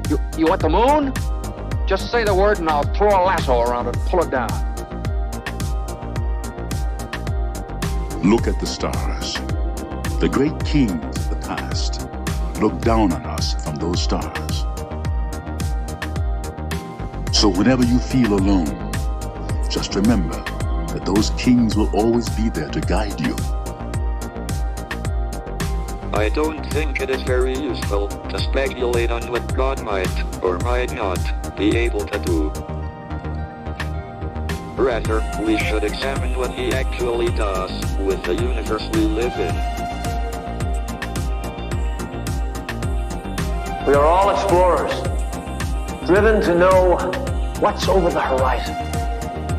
You want the moon? Just say the word and I'll throw a lasso around it and pull it down. Look at the stars. The great kings of the past look down on us from those stars. So whenever you feel alone, just remember that those kings will always be there to guide you. I don't think it is very useful to speculate on what God might or might not be able to do. Rather, we should examine what he actually does with the universe we live in. We are all explorers, driven to know what's over the horizon.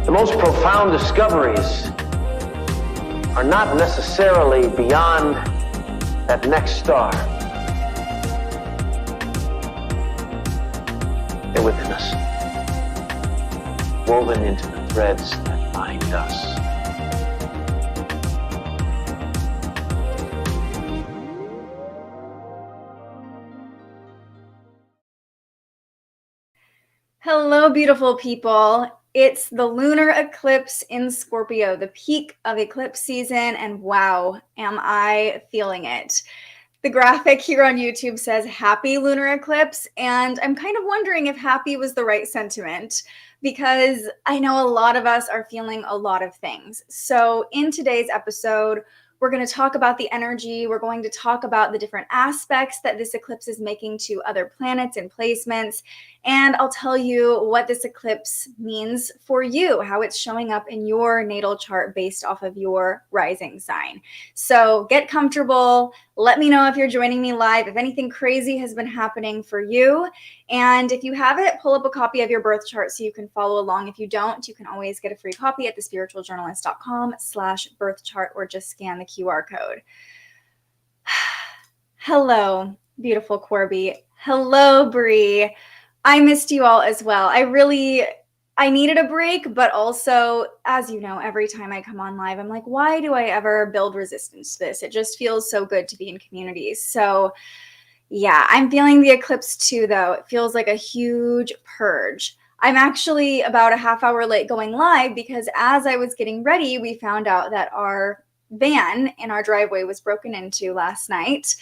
The most profound discoveries are not necessarily beyond that next star. They're within us, woven into the threads that bind us. Hello, beautiful people. It's the lunar eclipse in Scorpio, the peak of eclipse season, and wow, am I feeling it. The graphic here on YouTube says happy lunar eclipse, and I'm kind of wondering if happy was the right sentiment because I know a lot of us are feeling a lot of things. So in today's episode, we're going to talk about the energy. We're going to talk about the different aspects that this eclipse is making to other planets and placements. And I'll tell you what this eclipse means for you, how it's showing up in your natal chart based off of your rising sign. So get comfortable. Let me know if you're joining me live, if anything crazy has been happening for you. And if you have it, pull up a copy of your birth chart so you can follow along. If you don't, you can always get a free copy at thespiritualjournalist.com/birth chart or just scan the QR code. Hello, beautiful Corby. Hello, Bree. I missed you all as well. I needed a break, but also, as you know, every time I come on live, I'm like, why do I ever build resistance to this? It just feels so good to be in communities. So yeah, I'm feeling the eclipse too, though. It feels like a huge purge. I'm actually about a half hour late going live because as I was getting ready, we found out that our van in our driveway was broken into last night.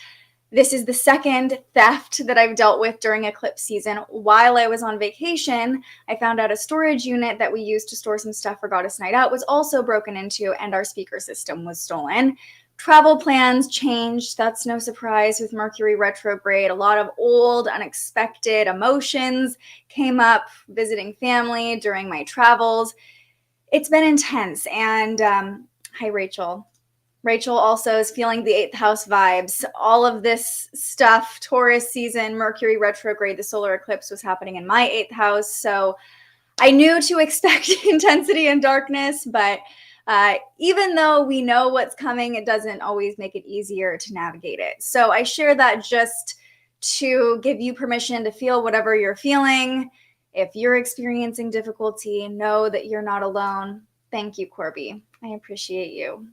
This is the second theft that I've dealt with during eclipse season. While I was on vacation, I found out a storage unit that we used to store some stuff for Goddess Night Out was also broken into, and our speaker system was stolen. Travel plans changed. That's no surprise with Mercury retrograde. A lot of old, unexpected emotions came up visiting family during my travels. It's been intense. And hi, Rachel. Rachel also is feeling the 8th house vibes. All of this stuff, Taurus season, Mercury retrograde, the solar eclipse was happening in my 8th house. So I knew to expect intensity and darkness, but even though we know what's coming, it doesn't always make it easier to navigate it. So I share that just to give you permission to feel whatever you're feeling. If you're experiencing difficulty, know that you're not alone. Thank you, Corby. I appreciate you.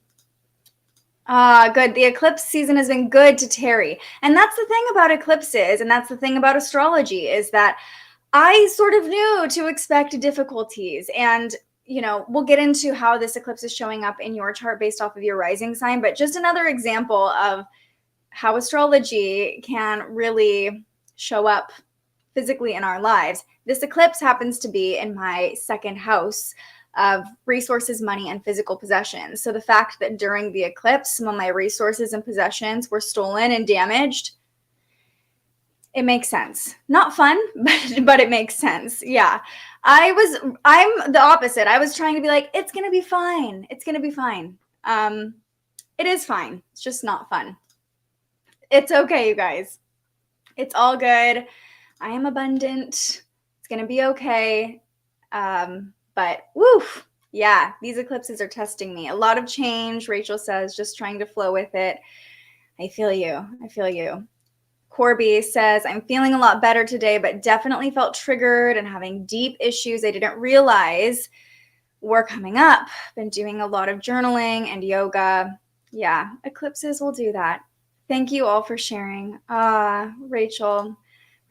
Good. The eclipse season has been good to Terry. And that's the thing about eclipses, and that's the thing about astrology, is that I sort of knew to expect difficulties. And, you know, we'll get into how this eclipse is showing up in your chart based off of your rising sign, but just another example of how astrology can really show up physically in our lives. This eclipse happens to be in my 2nd house of resources, money, and physical possessions. So the fact that during the eclipse, some of my resources and possessions were stolen and damaged, it makes sense. Not fun, but it makes sense. Yeah. I'm the opposite. I was trying to be like, it's going to be fine. It's going to be fine. It is fine. It's just not fun. It's okay, you guys. It's all good. I am abundant. It's going to be okay. But woof, yeah, these eclipses are testing me. A lot of change, Rachel says, just trying to flow with it. I feel you. I feel you. Corby says, I'm feeling a lot better today, but definitely felt triggered and having deep issues I didn't realize were coming up. Been doing a lot of journaling and yoga. Yeah, eclipses will do that. Thank you all for sharing. Rachel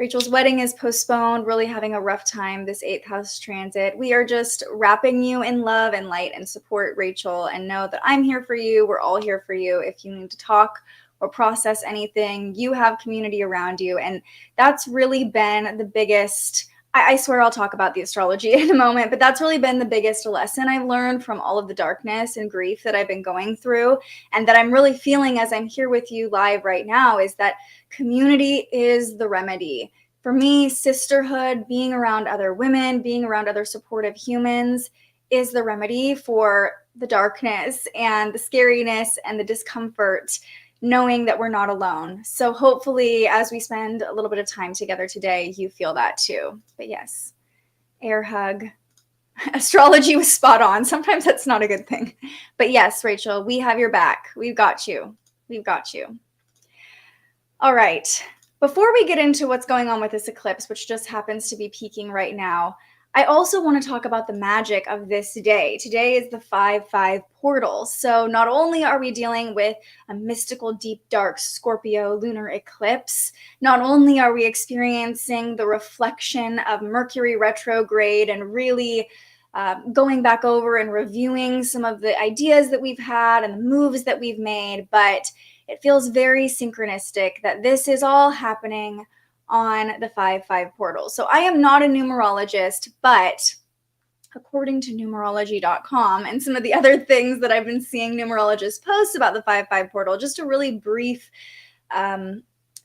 Rachel's wedding is postponed, really having a rough time this 8th house transit. We are just wrapping you in love and light and support, Rachel, and know that I'm here for you. We're all here for you. If you need to talk or process anything, you have community around you. And that's really been the biggest, I swear I'll talk about the astrology in a moment, but that's really been the biggest lesson I've learned from all of the darkness and grief that I've been going through, and that I'm really feeling as I'm here with you live right now, is that community is the remedy. For me, sisterhood, being around other women, being around other supportive humans is the remedy for the darkness and the scariness and the discomfort, knowing that we're not alone. So hopefully as we spend a little bit of time together today, you feel that too. But yes, air hug. Astrology was spot on. Sometimes that's not a good thing. But yes, Rachel, we have your back. We've got you. We've got you. All right. Before we get into what's going on with this eclipse, which just happens to be peaking right now, I also want to talk about the magic of this day. Today is the 5-5 portal. So not only are we dealing with a mystical, deep, dark Scorpio lunar eclipse, not only are we experiencing the reflection of Mercury retrograde and really going back over and reviewing some of the ideas that we've had and the moves that we've made, but it feels very synchronistic that this is all happening on the 5-5 portal. So I am not a numerologist, but according to numerology.com and some of the other things that I've been seeing numerologists post about the 5-5 portal, just a really brief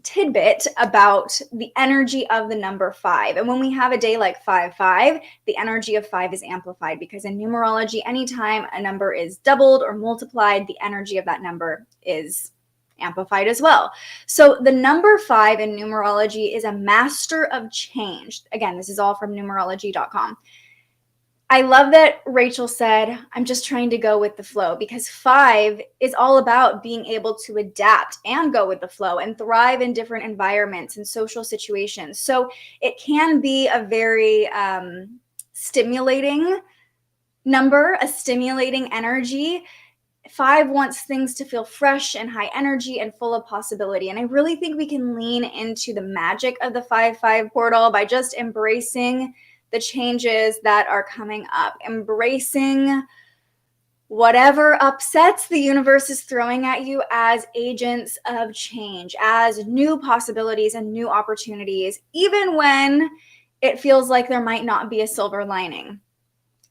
tidbit about the energy of the number 5. And when we have a day like 5-5, the energy of 5 is amplified, because in numerology, anytime a number is doubled or multiplied, the energy of that number is amplified as well. So the number 5 in numerology is a master of change. Again, this is all from numerology.com. I love that Rachel said, I'm just trying to go with the flow, because 5 is all about being able to adapt and go with the flow and thrive in different environments and social situations. So it can be a very stimulating number, a stimulating energy. 5 wants things to feel fresh and high energy and full of possibility. And I really think we can lean into the magic of the 5-5 portal by just embracing the changes that are coming up, embracing whatever upsets the universe is throwing at you as agents of change, as new possibilities and new opportunities, even when it feels like there might not be a silver lining.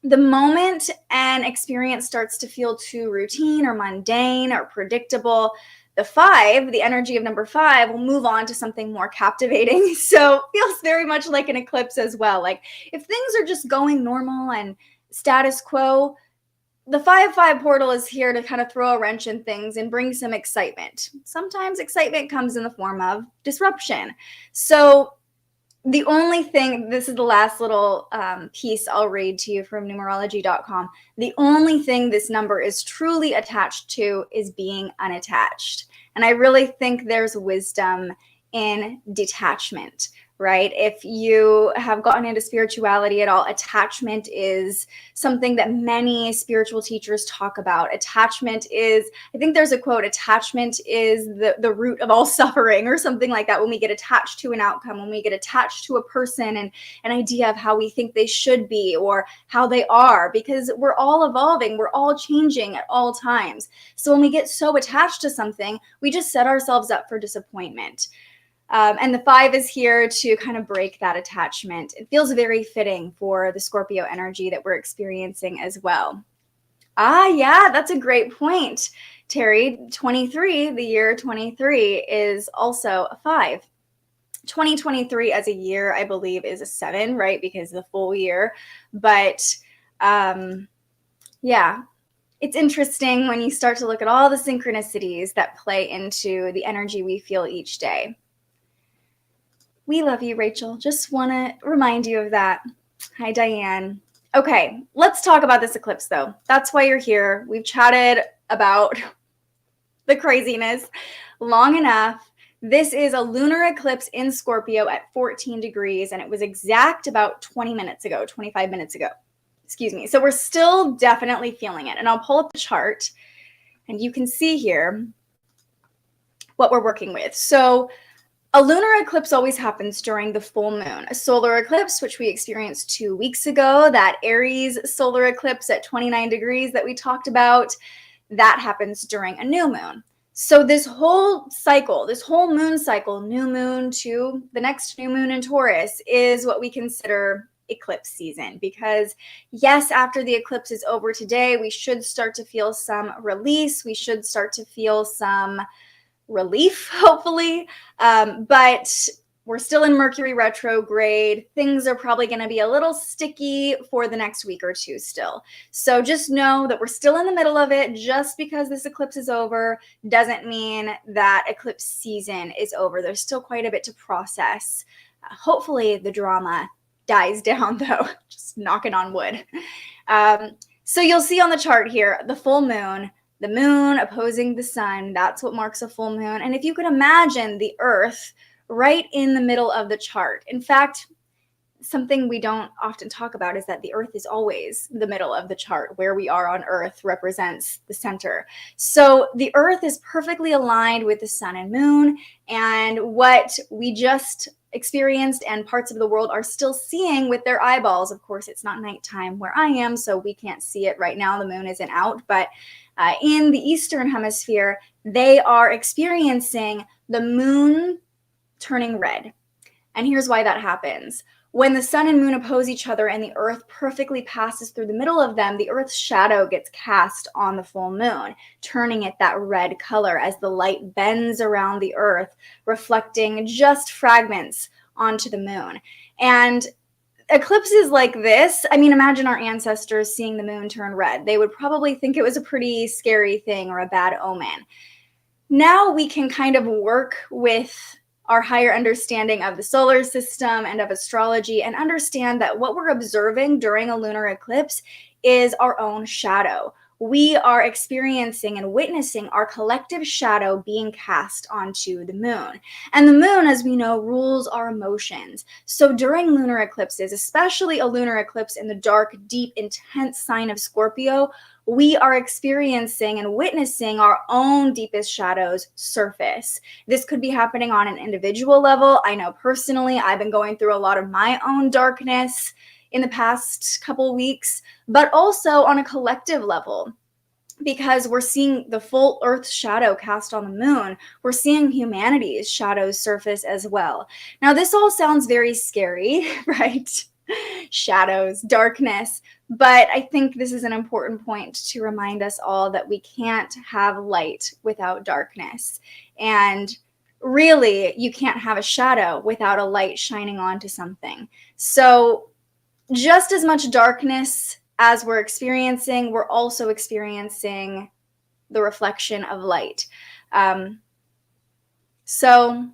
The moment an experience starts to feel too routine or mundane or predictable, the 5, the energy of number 5, will move on to something more captivating. So feels very much like an eclipse as well. Like if things are just going normal and status quo, the 5-5 portal is here to kind of throw a wrench in things and bring some excitement. Sometimes excitement comes in the form of disruption. So the only thing, this is the last little piece I'll read to you from numerology.com. The only thing this number is truly attached to is being unattached. And I really think there's wisdom in detachment, right? If you have gotten into spirituality at all, attachment is something that many spiritual teachers talk about. Attachment is, I think there's a quote, attachment is the root of all suffering, or something like that. When we get attached to an outcome, when we get attached to a person and an idea of how we think they should be or how they are, because we're all evolving, we're all changing at all times. So when we get so attached to something, we just set ourselves up for disappointment. And the 5 is here to kind of break that attachment. It feels very fitting for the Scorpio energy that we're experiencing as well. Yeah, that's a great point, Terry. 23, the year 23 is also a 5. 2023 as a year, I believe, is a 7, right? Because the full year. But yeah, it's interesting when you start to look at all the synchronicities that play into the energy we feel each day. We love you, Rachel. Just want to remind you of that. Hi, Diane. Okay, let's talk about this eclipse, though. That's why you're here. We've chatted about the craziness long enough. This is a lunar eclipse in Scorpio at 14 degrees, and it was exact about 20 minutes ago, 25 minutes ago. Excuse me. So we're still definitely feeling it. And I'll pull up the chart, and you can see here what we're working with. So A lunar eclipse always happens during the full moon. A solar eclipse, which we experienced 2 weeks ago, that Aries solar eclipse at 29 degrees that we talked about, that happens during a new moon. So this whole cycle, this whole moon cycle, new moon to the next new moon in Taurus, is what we consider eclipse season. Because yes, after the eclipse is over today, we should start to feel some release. We should start to feel some relief, hopefully. But we're still in Mercury retrograde. Things are probably going to be a little sticky for the next week or two still. So just know that we're still in the middle of it. Just because this eclipse is over doesn't mean that eclipse season is over. There's still quite a bit to process. Hopefully the drama dies down though, just knocking on wood. So you'll see on the chart here, the full moon, the moon opposing the sun, that's what marks a full moon. And if you could imagine the Earth right in the middle of the chart. In fact, something we don't often talk about is that the Earth is always the middle of the chart. Where we are on Earth represents the center. So the Earth is perfectly aligned with the sun and moon, and what we just experienced and parts of the world are still seeing with their eyeballs. Of course, it's not nighttime where I am, so we can't see it right now. The moon isn't out, but in the Eastern Hemisphere, they are experiencing the moon turning red. And here's why that happens. When the sun and moon oppose each other and the Earth perfectly passes through the middle of them, the Earth's shadow gets cast on the full moon, turning it that red color as the light bends around the Earth, reflecting just fragments onto the moon. And eclipses like this, I mean, imagine our ancestors seeing the moon turn red. They would probably think it was a pretty scary thing or a bad omen. Now we can kind of work with our higher understanding of the solar system and of astrology and understand that what we're observing during a lunar eclipse is our own shadow. We are experiencing and witnessing our collective shadow being cast onto the moon. And the moon, as we know, rules our emotions. So during lunar eclipses, especially a lunar eclipse in the dark, deep, intense sign of Scorpio, we are experiencing and witnessing our own deepest shadows surface. This could be happening on an individual level. I know personally, I've been going through a lot of my own darkness in the past couple weeks, but also on a collective level, because we're seeing the full Earth's shadow cast on the moon. We're seeing humanity's shadows surface as well. Now, this all sounds very scary, right? Shadows, darkness. But I think this is an important point to remind us all that we can't have light without darkness. And really, you can't have a shadow without a light shining onto something. So just as much darkness as we're experiencing, we're also experiencing the reflection of light. So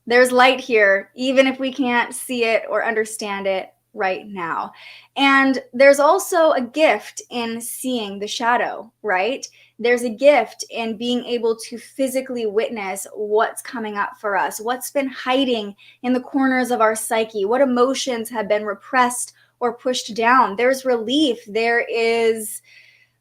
there's light here, even if we can't see it or understand it right now. And there's also a gift in seeing the shadow, right? There's a gift in being able to physically witness what's coming up for us, what's been hiding in the corners of our psyche, what emotions have been repressed or pushed down. There's relief, there is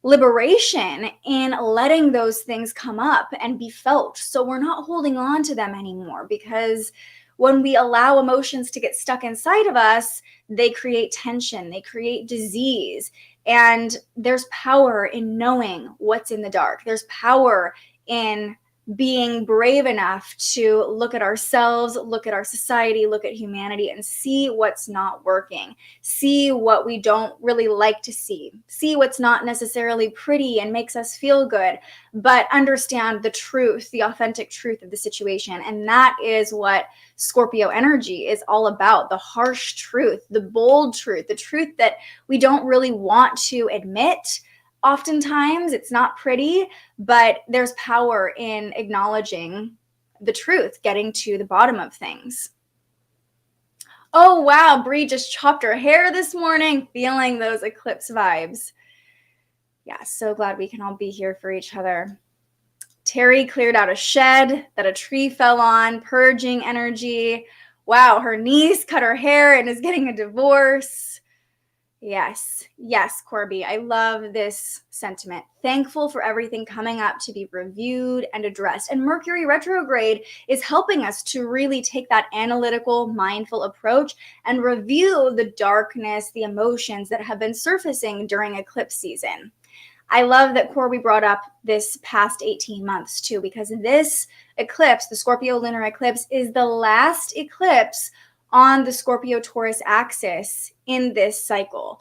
liberation in letting those things come up and be felt. So we're not holding on to them anymore, because when we allow emotions to get stuck inside of us, they create tension, they create disease. And there's power in knowing what's in the dark. There's power in being brave enough to look at ourselves, look at our society, look at humanity, and see what's not working, see what we don't really like to see what's not necessarily pretty and makes us feel good, but understand the truth, the authentic truth of the situation. And that is what Scorpio energy is all about: the harsh truth, the bold truth, the truth that we don't really want to admit. Oftentimes it's not pretty, but there's power in acknowledging the truth, getting to the bottom of things. Oh, wow. Bree just chopped her hair this morning, feeling those eclipse vibes. Yeah, so glad we can all be here for each other. Terry cleared out a shed that a tree fell on, purging energy. Wow, her niece cut her hair and is getting a divorce. Yes, yes, Corby. I love this sentiment. Thankful for everything coming up to be reviewed and addressed. And Mercury retrograde is helping us to really take that analytical, mindful approach and review the darkness, the emotions that have been surfacing during eclipse season. I love that Corby brought up this past 18 months too, because this eclipse, the Scorpio lunar eclipse, is the last eclipse on the Scorpio-Taurus axis in this cycle.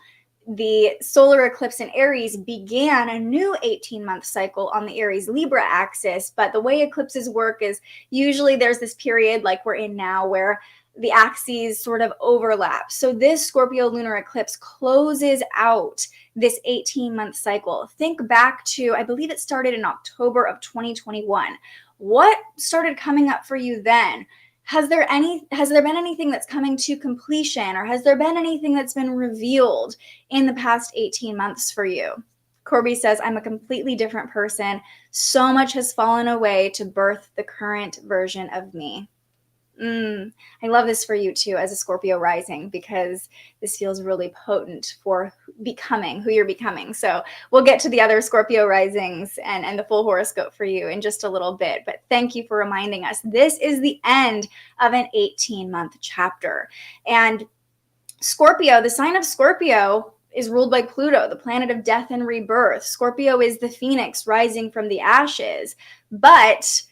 The solar eclipse in Aries began a new 18-month cycle on the Aries-Libra axis, but the way eclipses work is usually there's this period like we're in now where the axes sort of overlap. So this Scorpio lunar eclipse closes out this 18-month cycle. Think back to, I believe it started in October of 2021. What started coming up for you then? Has there been anything that's coming to completion, or has there been anything that's been revealed in the past 18 months for you? Corby says, I'm a completely different person. So much has fallen away to birth the current version of me. I love this for you too as a Scorpio rising, because this feels really potent for becoming who you're becoming. So we'll get to the other Scorpio risings and the full horoscope for you in just a little bit. But thank you for reminding us. This is the end of an 18-month chapter. And Scorpio, the sign of Scorpio, is ruled by Pluto, the planet of death and rebirth. Scorpio is the phoenix rising from the ashes. But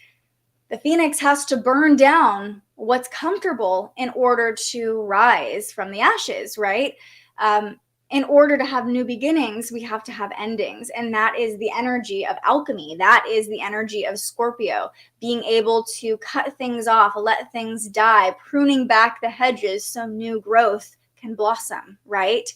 the phoenix has to burn down what's comfortable in order to rise from the ashes, right? In order to have new beginnings, we have to have endings. And that is the energy of alchemy. That is the energy of Scorpio, being able to cut things off, let things die, pruning back the hedges so new growth can blossom, right?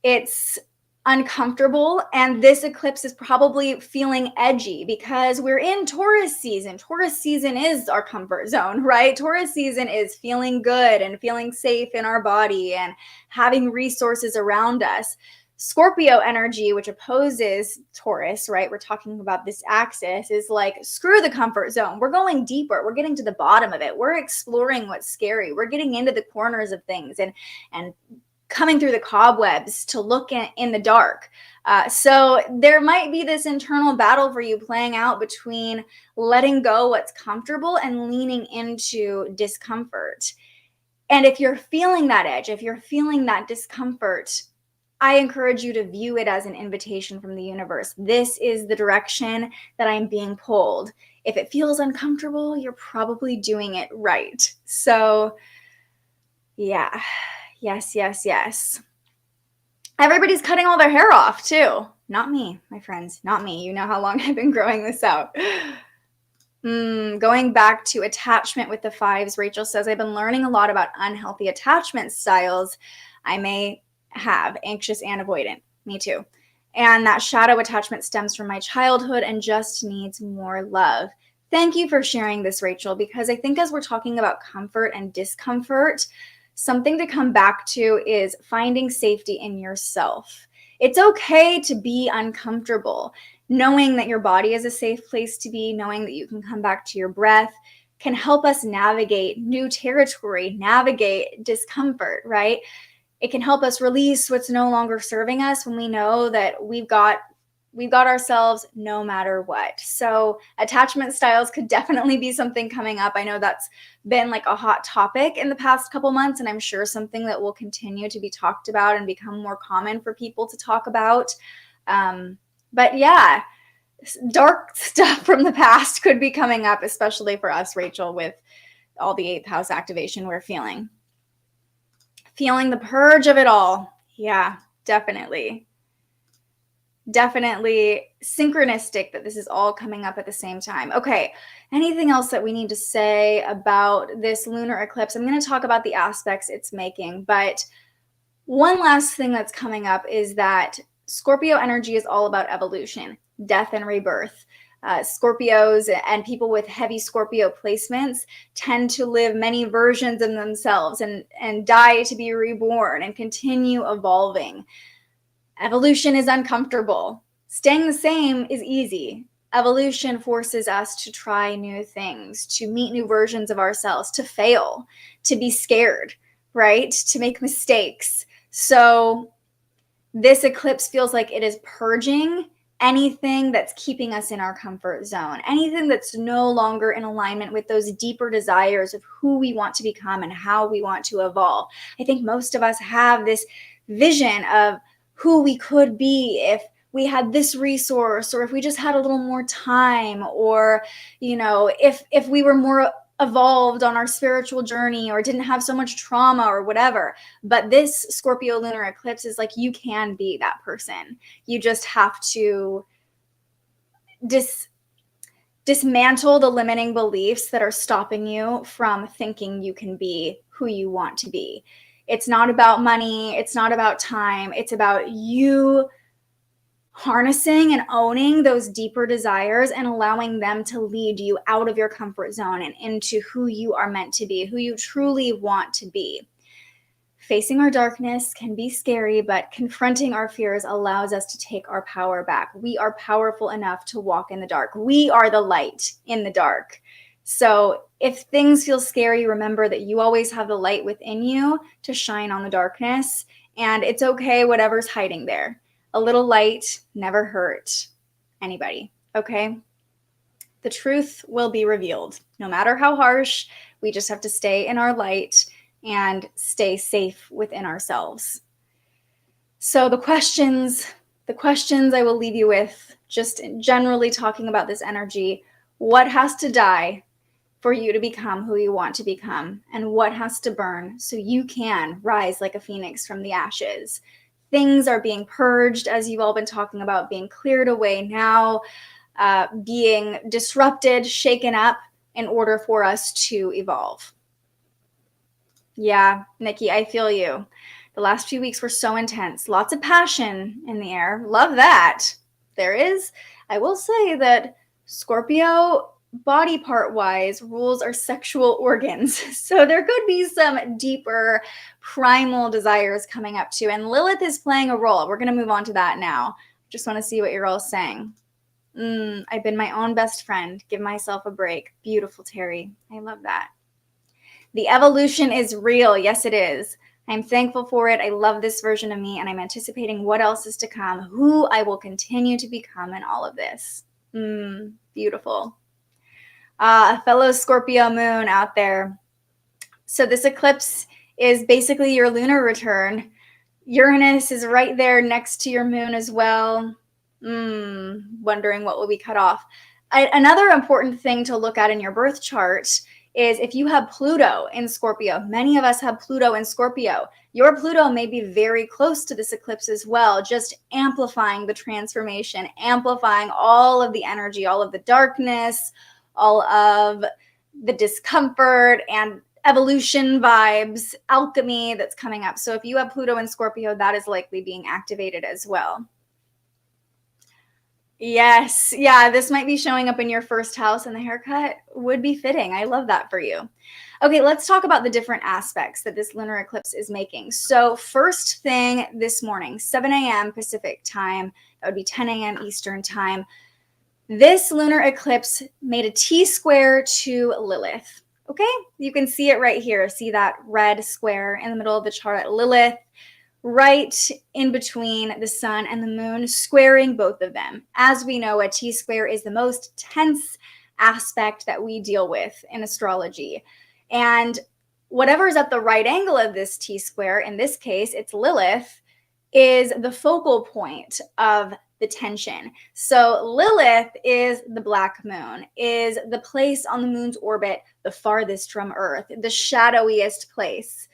It's uncomfortable, and this eclipse is probably feeling edgy because we're in Taurus season. Taurus season is our comfort zone, right? Taurus season is feeling good and feeling safe in our body and having resources around us. Scorpio energy, which opposes Taurus, right? We're talking about this axis, is like, screw the comfort zone. We're going deeper. We're getting to the bottom of it. We're exploring what's scary. We're getting into the corners of things and coming through the cobwebs to look in the dark. So there might be this internal battle for you playing out between letting go what's comfortable and leaning into discomfort. And if you're feeling that edge, if you're feeling that discomfort, I encourage you to view it as an invitation from the universe. This is the direction that I'm being pulled. If it feels uncomfortable, you're probably doing it right. So yeah. Yes, yes, yes. Everybody's cutting all their hair off too. Not me, my friends, not me. You know how long I've been growing this out. Going back to attachment with the fives, Rachel says, I've been learning a lot about unhealthy attachment styles I may have, anxious and avoidant. Me too. And that shadow attachment stems from my childhood and just needs more love. Thank you for sharing this, Rachel, because I think as we're talking about comfort and discomfort, something to come back to is finding safety in yourself. It's okay to be uncomfortable. Knowing that your body is a safe place to be, knowing that you can come back to your breath can help us navigate new territory, navigate discomfort, right? It can help us release what's no longer serving us when we know that we've got ourselves no matter what. So attachment styles could definitely be something coming up. I know that's been like a hot topic in the past couple months, and I'm sure something that will continue to be talked about and become more common for people to talk about. But yeah, dark stuff from the past could be coming up, especially for us, Rachel, with all the 8th house activation we're feeling. Feeling the purge of it all. Yeah, definitely. Definitely synchronistic that this is all coming up at the same time. Okay, anything else that we need to say about this lunar eclipse? I'm going to talk about the aspects it's making, but one last thing that's coming up is that Scorpio energy is all about evolution, death and rebirth. Scorpios and people with heavy Scorpio placements tend to live many versions of themselves and die to be reborn and continue evolving. Evolution is uncomfortable. Staying the same is easy. Evolution forces us to try new things, to meet new versions of ourselves, to fail, to be scared, right? To make mistakes. So this eclipse feels like it is purging anything that's keeping us in our comfort zone, anything that's no longer in alignment with those deeper desires of who we want to become and how we want to evolve. I think most of us have this vision of who we could be if we had this resource, or if we just had a little more time, or, you know, if we were more evolved on our spiritual journey, or didn't have so much trauma or whatever. But this Scorpio lunar eclipse is like, you can be that person. You just have to dismantle the limiting beliefs that are stopping you from thinking you can be who you want to be. It's not about money. It's not about time. It's about you harnessing and owning those deeper desires and allowing them to lead you out of your comfort zone and into who you are meant to be, who you truly want to be. Facing our darkness can be scary, but confronting our fears allows us to take our power back. We are powerful enough to walk in the dark. We are the light in the dark. So if things feel scary, remember that you always have the light within you to shine on the darkness, and it's okay whatever's hiding there. A little light never hurt anybody, okay? The truth will be revealed. No matter how harsh, we just have to stay in our light and stay safe within ourselves. So the questions I will leave you with, just generally talking about this energy: what has to die for you to become who you want to become? And what has to burn so you can rise like a phoenix from the ashes? Things are being purged, as you've all been talking about, being cleared away now, being disrupted, shaken up in order for us to evolve. Yeah, Nikki, I feel you. The last few weeks were so intense. Lots of passion in the air. Love that. There is. I will say that Scorpio, body part wise, rules our sexual organs. So there could be some deeper primal desires coming up too. And Lilith is playing a role. We're going to move on to that now. Just want to see what you're all saying. I've been my own best friend. Give myself a break. Beautiful, Terry. I love that. The evolution is real. Yes, it is. I'm thankful for it. I love this version of me, and I'm anticipating what else is to come, who I will continue to become in all of this. Beautiful. A fellow Scorpio moon out there. So this eclipse is basically your lunar return. Uranus is right there next to your moon as well. Wondering what will be cut off. Another important thing to look at in your birth chart is if you have Pluto in Scorpio. Many of us have Pluto in Scorpio. Your Pluto may be very close to this eclipse as well, just amplifying the transformation, amplifying all of the energy, all of the darkness, all of the discomfort and evolution vibes, alchemy that's coming up. So if you have Pluto in Scorpio, that is likely being activated as well. Yes. Yeah, this might be showing up in your first house, and the haircut would be fitting. I love that for you. Okay, let's talk about the different aspects that this lunar eclipse is making. So first thing this morning, 7 a.m. Pacific time, that would be 10 a.m. Eastern time, this lunar eclipse made a T-square to Lilith. Okay, you can see it right here. See that red square in the middle of the chart? Lilith, right in between the sun and the moon, squaring both of them. As we know, a T-square is the most tense aspect that we deal with in astrology. And whatever is at the right angle of this T-square, in this case, it's Lilith, is the focal point of the tension. So Lilith is the black moon, is the place on the moon's orbit the farthest from Earth, the shadowiest place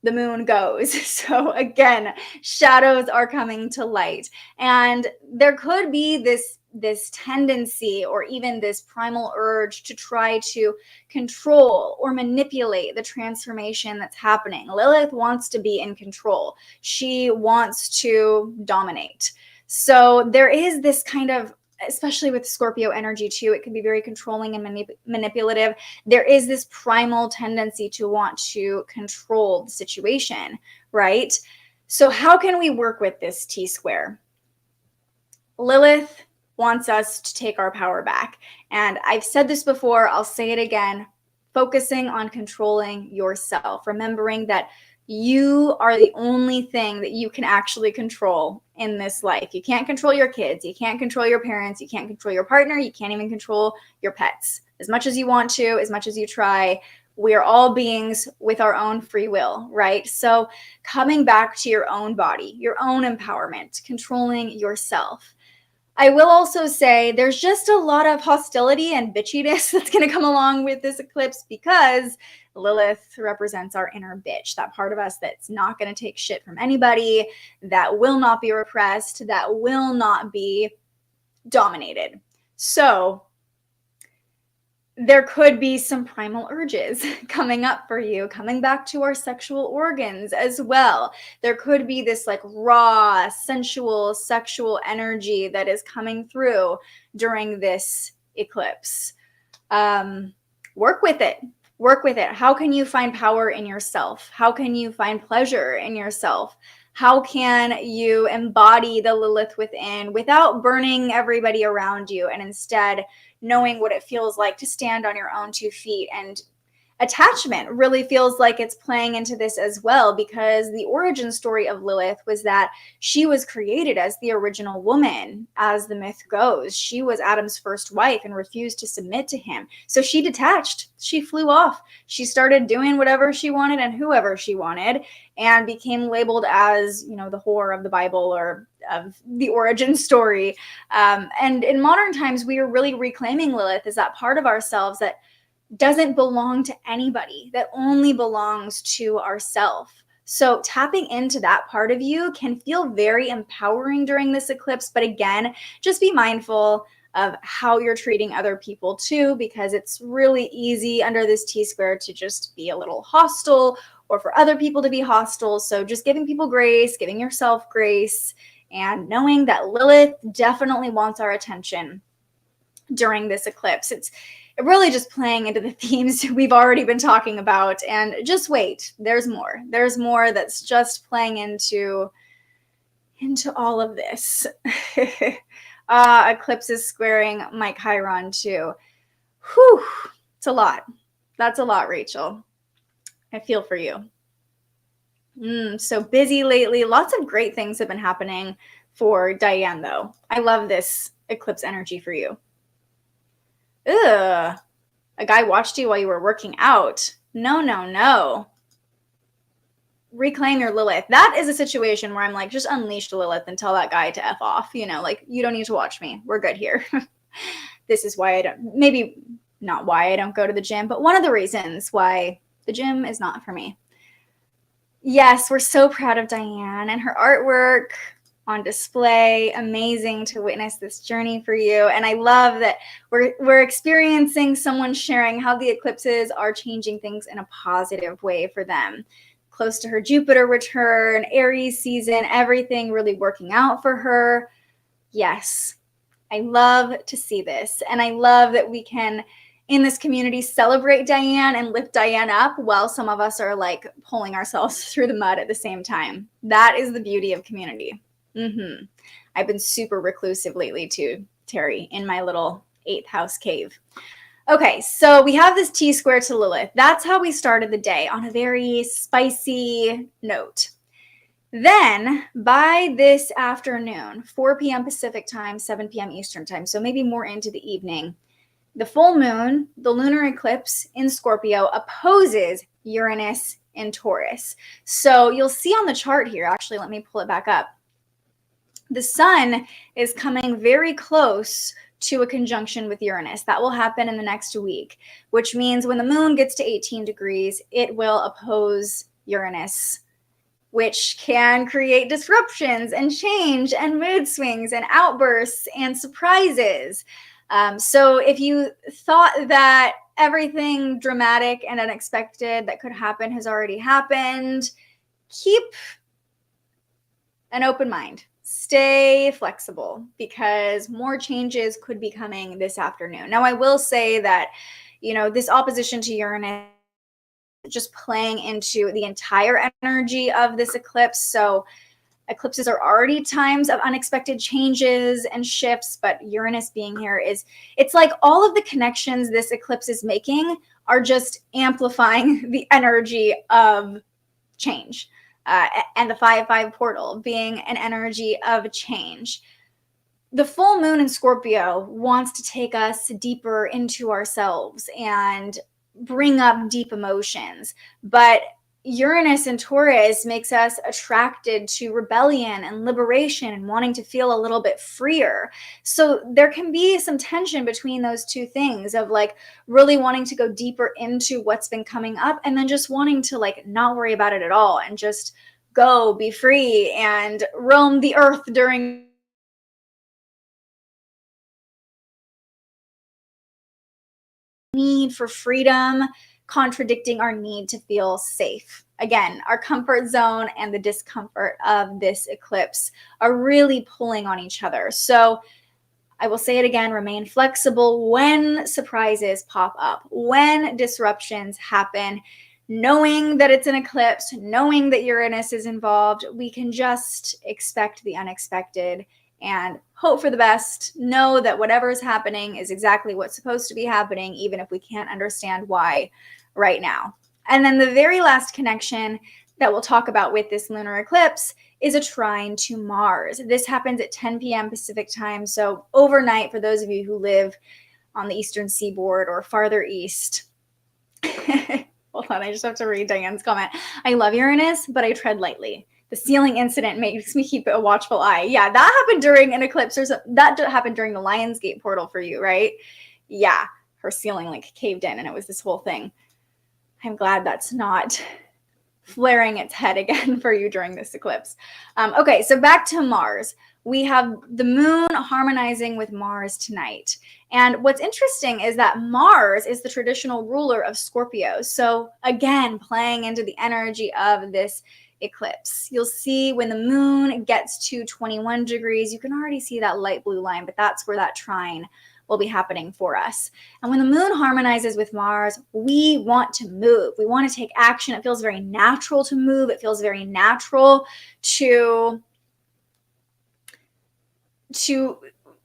the moon goes. So again, shadows are coming to light. And there could be this tendency or even this primal urge to try to control or manipulate the transformation that's happening. Lilith wants to be in control. She wants to dominate. So there is this kind of, especially with Scorpio energy too, it can be very controlling and manipulative. There is this primal tendency to want to control the situation, right? So how can we work with this T-square? Lilith wants us to take our power back. And I've said this before, I'll say it again, focusing on controlling yourself, remembering that You are the only thing that you can actually control in this life. You can't control your kids. You can't control your parents. You can't control your partner. You can't even control your pets. As much as you want to, as much as you try, we are all beings with our own free will, right? So coming back to your own body, your own empowerment, controlling yourself. I will also say there's just a lot of hostility and bitchiness that's going to come along with this eclipse because Lilith represents our inner bitch, that part of us that's not going to take shit from anybody, that will not be repressed, that will not be dominated. So there could be some primal urges coming up for you, coming back to our sexual organs as well. There could be this like raw, sensual, sexual energy that is coming through during this eclipse. Work with it. Work with it. How can you find power in yourself? How can you find pleasure in yourself? How can you embody the Lilith within without burning everybody around you, and instead knowing what it feels like to stand on your own 2 feet? And attachment really feels like it's playing into this as well, because the origin story of Lilith was that she was created as the original woman. As the myth goes, she was Adam's first wife and refused to submit to him. So she detached, she flew off, she started doing whatever she wanted and whoever she wanted, and became labeled as, you know, the whore of the Bible or of the origin story. And in modern times, we are really reclaiming Lilith as that part of ourselves that doesn't belong to anybody, that only belongs to ourselves. So tapping into that part of you can feel very empowering during this eclipse. But again, just be mindful of how you're treating other people too, because it's really easy under this T-square to just be a little hostile or for other people to be hostile. So just giving people grace, giving yourself grace, and knowing that Lilith definitely wants our attention during this eclipse. It's really just playing into the themes we've already been talking about. And just wait, there's more. There's more that's just playing into all of this. Eclipse is squaring my Chiron too. Whew, it's a lot. That's a lot, Rachel. I feel for you. So busy lately. Lots of great things have been happening for Diane, though. I love this eclipse energy for you. Ugh. A guy watched you while you were working out. No, no, no. Reclaim your Lilith. That is a situation where I'm like, just unleash the Lilith and tell that guy to F off. You know, like, you don't need to watch me. We're good here. This is why I don't, maybe not why I don't go to the gym, but one of the reasons why the gym is not for me. Yes, we're so proud of Diane and her artwork on display. Amazing to witness this journey for you. And I love that we're experiencing someone sharing how the eclipses are changing things in a positive way for them. Close to her Jupiter return, Aries season, everything really working out for her. Yes, I love to see this. And I love that we can, in this community, celebrate Diane and lift Diane up while some of us are like pulling ourselves through the mud at the same time. That is the beauty of community. I've been super reclusive lately too, Terry, in my little 8th house cave. Okay, so we have this T-square to Lilith. That's how we started the day, on a very spicy note. Then by this afternoon, 4 p.m. Pacific time, 7 p.m. Eastern time, so maybe more into the evening, the full moon, the lunar eclipse in Scorpio, opposes Uranus in Taurus. So you'll see on the chart here, actually, let me pull it back up. The sun is coming very close to a conjunction with Uranus. That will happen in the next week, which means when the moon gets to 18 degrees, it will oppose Uranus, which can create disruptions and change and mood swings and outbursts and surprises. So if you thought that everything dramatic and unexpected that could happen has already happened, keep an open mind. Stay flexible, because more changes could be coming this afternoon. Now, I will say that, you know, this opposition to Uranus just playing into the entire energy of this eclipse. So eclipses are already times of unexpected changes and shifts, but Uranus being here it's like all of the connections this eclipse is making are just amplifying the energy of change. And the 5-5 portal being an energy of change. The full moon in Scorpio wants to take us deeper into ourselves and bring up deep emotions. But Uranus and Taurus makes us attracted to rebellion and liberation and wanting to feel a little bit freer. So there can be some tension between those two things of like really wanting to go deeper into what's been coming up and then just wanting to like not worry about it at all and just go be free and roam the earth during need for freedom, contradicting our need to feel safe. Again, our comfort zone and the discomfort of this eclipse are really pulling on each other. So I will say it again, remain flexible when surprises pop up, when disruptions happen, knowing that it's an eclipse, knowing that Uranus is involved. We can just expect the unexpected and hope for the best, know that whatever is happening is exactly what's supposed to be happening, even if we can't understand why right now. And then the very last connection that we'll talk about with this lunar eclipse is a trine to Mars. This happens at 10 p.m. Pacific time, so overnight for those of you who live on the eastern seaboard or farther east. Hold on, I just have to read Diane's comment. I love Uranus, but I tread lightly. The ceiling incident makes me keep a watchful eye. Yeah, that happened during an eclipse. That happened during the Lionsgate portal for you, right? Yeah, her ceiling like caved in and it was this whole thing. I'm glad that's not flaring its head again for you during this eclipse. Okay, so back to Mars. We have the moon harmonizing with Mars tonight. And what's interesting is that Mars is the traditional ruler of Scorpio. So again, playing into the energy of this eclipse. You'll see when the moon gets to 21 degrees, you can already see that light blue line, but that's where that trine will be happening for us. And when the moon harmonizes with Mars, we want to move. We want to take action. It feels very natural to move. It feels very natural to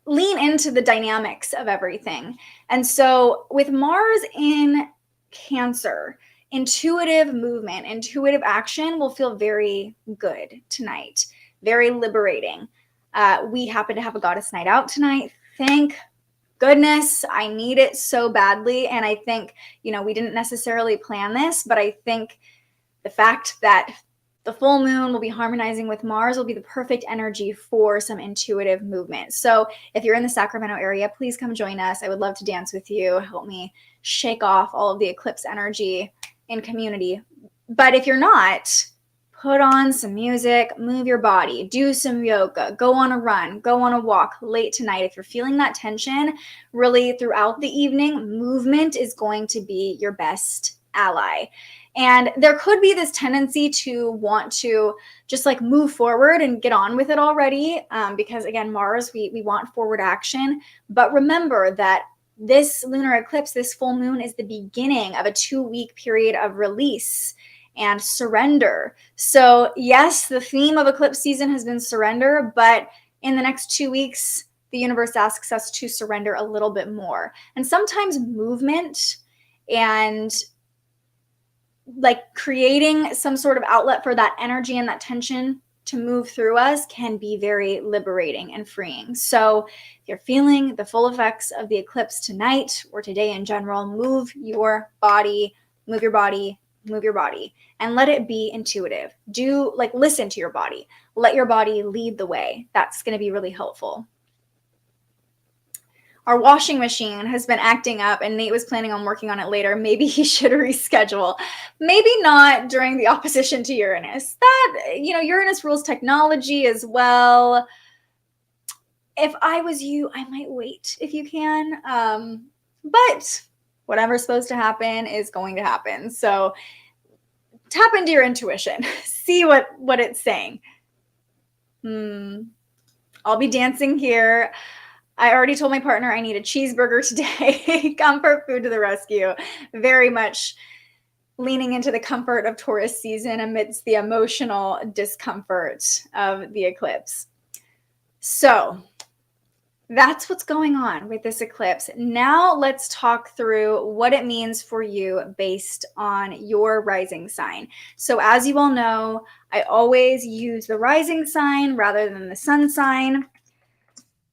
lean into the dynamics of everything. And so with Mars in Cancer, intuitive movement, intuitive action will feel very good tonight, very liberating. We happen to have a goddess night out tonight. Thank goodness, I need it so badly. And I think, we didn't necessarily plan this, but I think the fact that the full moon will be harmonizing with Mars will be the perfect energy for some intuitive movement. So if you're in the Sacramento area, please come join us. I would love to dance with you. Help me shake off all of the eclipse energy in community. But if you're not, put on some music, move your body, do some yoga, go on a run, go on a walk late tonight. If you're feeling that tension really throughout the evening, movement is going to be your best ally. And there could be this tendency to want to just like move forward and get on with it already. Because again, Mars, we want forward action. But remember that this lunar eclipse, this full moon is the beginning of a 2-week period of release and surrender. So yes, the theme of eclipse season has been surrender, but in the next 2 weeks, the universe asks us to surrender a little bit more. And sometimes movement and like creating some sort of outlet for that energy and that tension to move through us can be very liberating and freeing. So if you're feeling the full effects of the eclipse tonight or today in general, move your body, move your body, move your body, and let it be intuitive. Listen to your body. Let your body lead the way. That's going to be really helpful. Our washing machine has been acting up and Nate was planning on working on it later. Maybe he should reschedule. Maybe not during the opposition to Uranus. Uranus rules technology as well. If I was you, I might wait if you can. But whatever's supposed to happen is going to happen. So tap into your intuition. See what it's saying. I'll be dancing here. I already told my partner I need a cheeseburger today. Comfort food to the rescue. Very much leaning into the comfort of Taurus season amidst the emotional discomfort of the eclipse. So that's what's going on with this eclipse. Now let's talk through what it means for you based on your rising sign. So as you all know, I always use the rising sign rather than the sun sign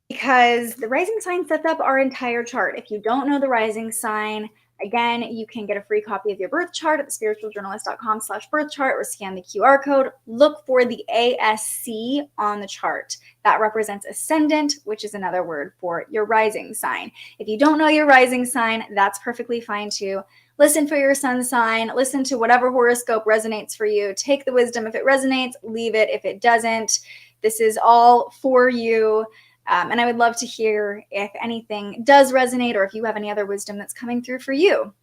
because the rising sign sets up our entire chart. If you don't know the rising sign, again, you can get a free copy of your birth chart at thespiritualjournalist.com/birth chart or scan the QR code. Look for the ASC on the chart. That represents ascendant, which is another word for your rising sign. If you don't know your rising sign, that's perfectly fine too. Listen for your sun sign. Listen to whatever horoscope resonates for you. Take the wisdom if it resonates, leave it if it doesn't. This is all for you. And I would love to hear if anything does resonate or if you have any other wisdom that's coming through for you.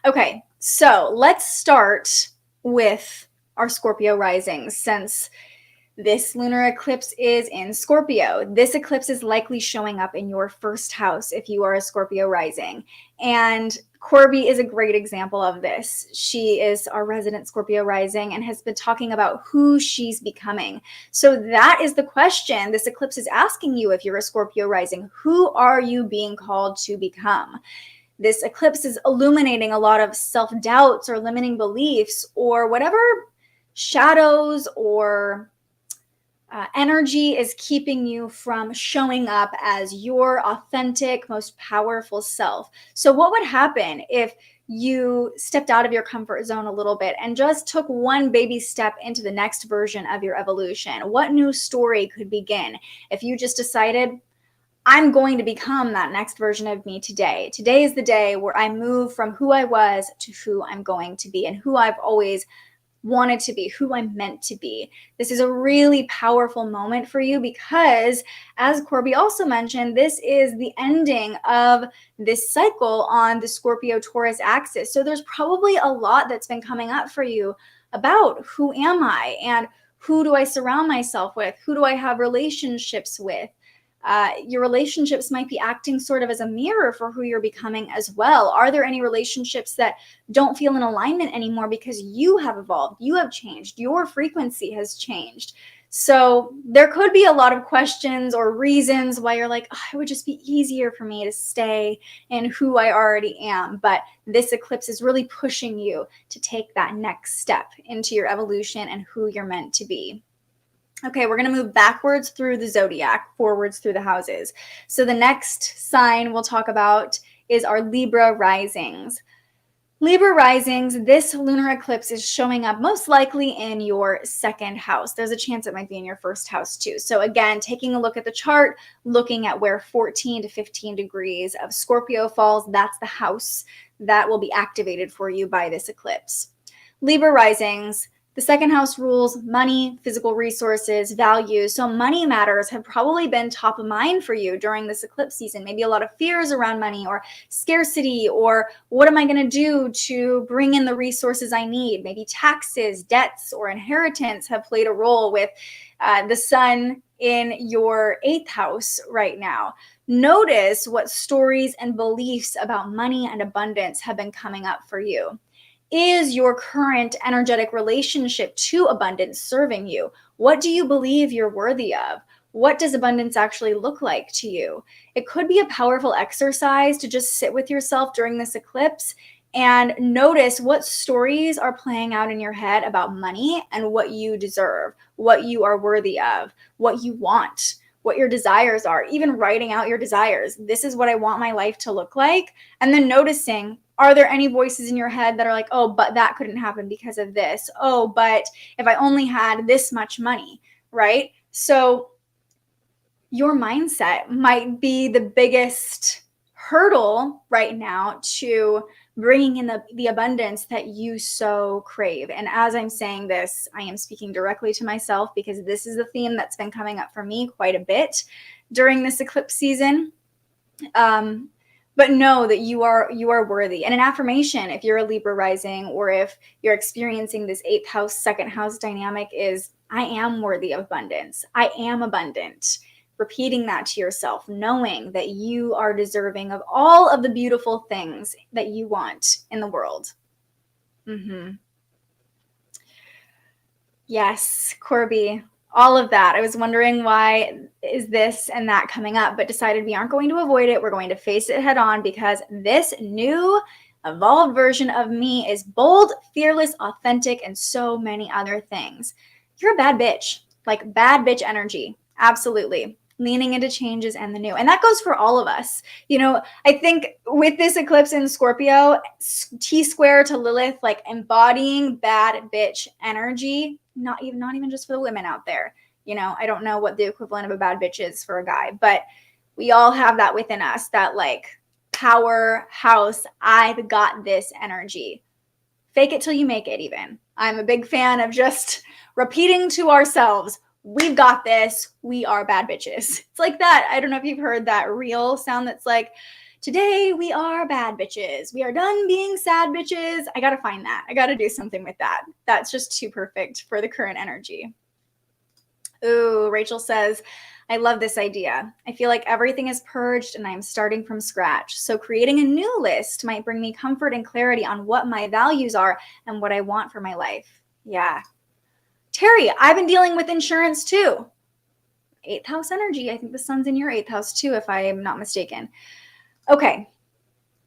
Okay, so let's start with our Scorpio risings. Since this lunar eclipse is in Scorpio, this eclipse is likely showing up in your first house if you are a Scorpio rising. And Corby is a great example of this. She is our resident Scorpio rising and has been talking about who she's becoming. So that is the question this eclipse is asking you if you're a Scorpio rising. Who are you being called to become? This eclipse is illuminating a lot of self-doubts or limiting beliefs or whatever shadows or energy is keeping you from showing up as your authentic, most powerful self. So what would happen if you stepped out of your comfort zone a little bit and just took one baby step into the next version of your evolution? What new story could begin if you just decided, I'm going to become that next version of me today. Today is the day where I move from who I was to who I'm going to be and who I've always wanted to be, who I'm meant to be. This is a really powerful moment for you because, as Corby also mentioned, this is the ending of this cycle on the Scorpio-Taurus axis. So there's probably a lot that's been coming up for you about who am I and who do I surround myself with? Who do I have relationships with? Your relationships might be acting sort of as a mirror for who you're becoming as well. Are there any relationships that don't feel in alignment anymore because you have evolved, you have changed, your frequency has changed? So there could be a lot of questions or reasons why you're like, oh, it would just be easier for me to stay in who I already am. But this eclipse is really pushing you to take that next step into your evolution and who you're meant to be. Okay, we're going to move backwards through the zodiac, forwards through the houses. So the next sign we'll talk about is our Libra risings. Libra risings, this lunar eclipse is showing up most likely in your second house. There's a chance it might be in your first house too. So again, taking a look at the chart, looking at where 14 to 15 degrees of Scorpio falls, that's the house that will be activated for you by this eclipse. Libra risings, the second house rules money, physical resources, values. So money matters have probably been top of mind for you during this eclipse season. Maybe a lot of fears around money or scarcity or what am I going to do to bring in the resources I need? Maybe taxes, debts, or inheritance have played a role with the sun in your 8th house right now. Notice what stories and beliefs about money and abundance have been coming up for you. Is your current energetic relationship to abundance serving you? What do you believe you're worthy of? What does abundance actually look like to you? It could be a powerful exercise to just sit with yourself during this eclipse and notice what stories are playing out in your head about money and what you deserve, what you are worthy of, what you want, what your desires are, even writing out your desires. This is what I want my life to look like. And then noticing, are there any voices in your head that are like, oh, but that couldn't happen because of this. Oh, but if I only had this much money, right? So your mindset might be the biggest hurdle right now to bringing in the abundance that you so crave. And as I'm saying this, I am speaking directly to myself because this is the theme that's been coming up for me quite a bit during this eclipse season. But know that you are worthy. And an affirmation, if you're a Libra rising or if you're experiencing this 8th house, second house dynamic, is I am worthy of abundance. I am abundant. Repeating that to yourself, knowing that you are deserving of all of the beautiful things that you want in the world. Yes, Corby. all of that. I was wondering why is this and that coming up, but decided we aren't going to avoid it. We're going to face it head on, because this new evolved version of me is bold, fearless, authentic, and so many other things. You're a bad bitch, like bad bitch energy. Absolutely. Leaning into changes and the new. And that goes for all of us. You know, I think with this eclipse in Scorpio, T square to Lilith, like embodying bad bitch energy, not even just for the women out there. You know, I don't know what the equivalent of a bad bitch is for a guy, but we all have that within us, that like powerhouse, I've got this energy. Fake it till you make it even. I'm a big fan of just repeating to ourselves, we've got this. We are bad bitches. It's like that. I don't know if you've heard that reel sound that's like, today we are bad bitches. We are done being sad bitches. I got to find that. I got to do something with that. That's just too perfect for the current energy. Ooh, Rachel says, I love this idea. I feel like everything is purged and I'm starting from scratch. So creating a new list might bring me comfort and clarity on what my values are and what I want for my life. Yeah. Terry, I've been dealing with insurance too. 8th house energy. I think the sun's in your 8th house too, if I am not mistaken. Okay.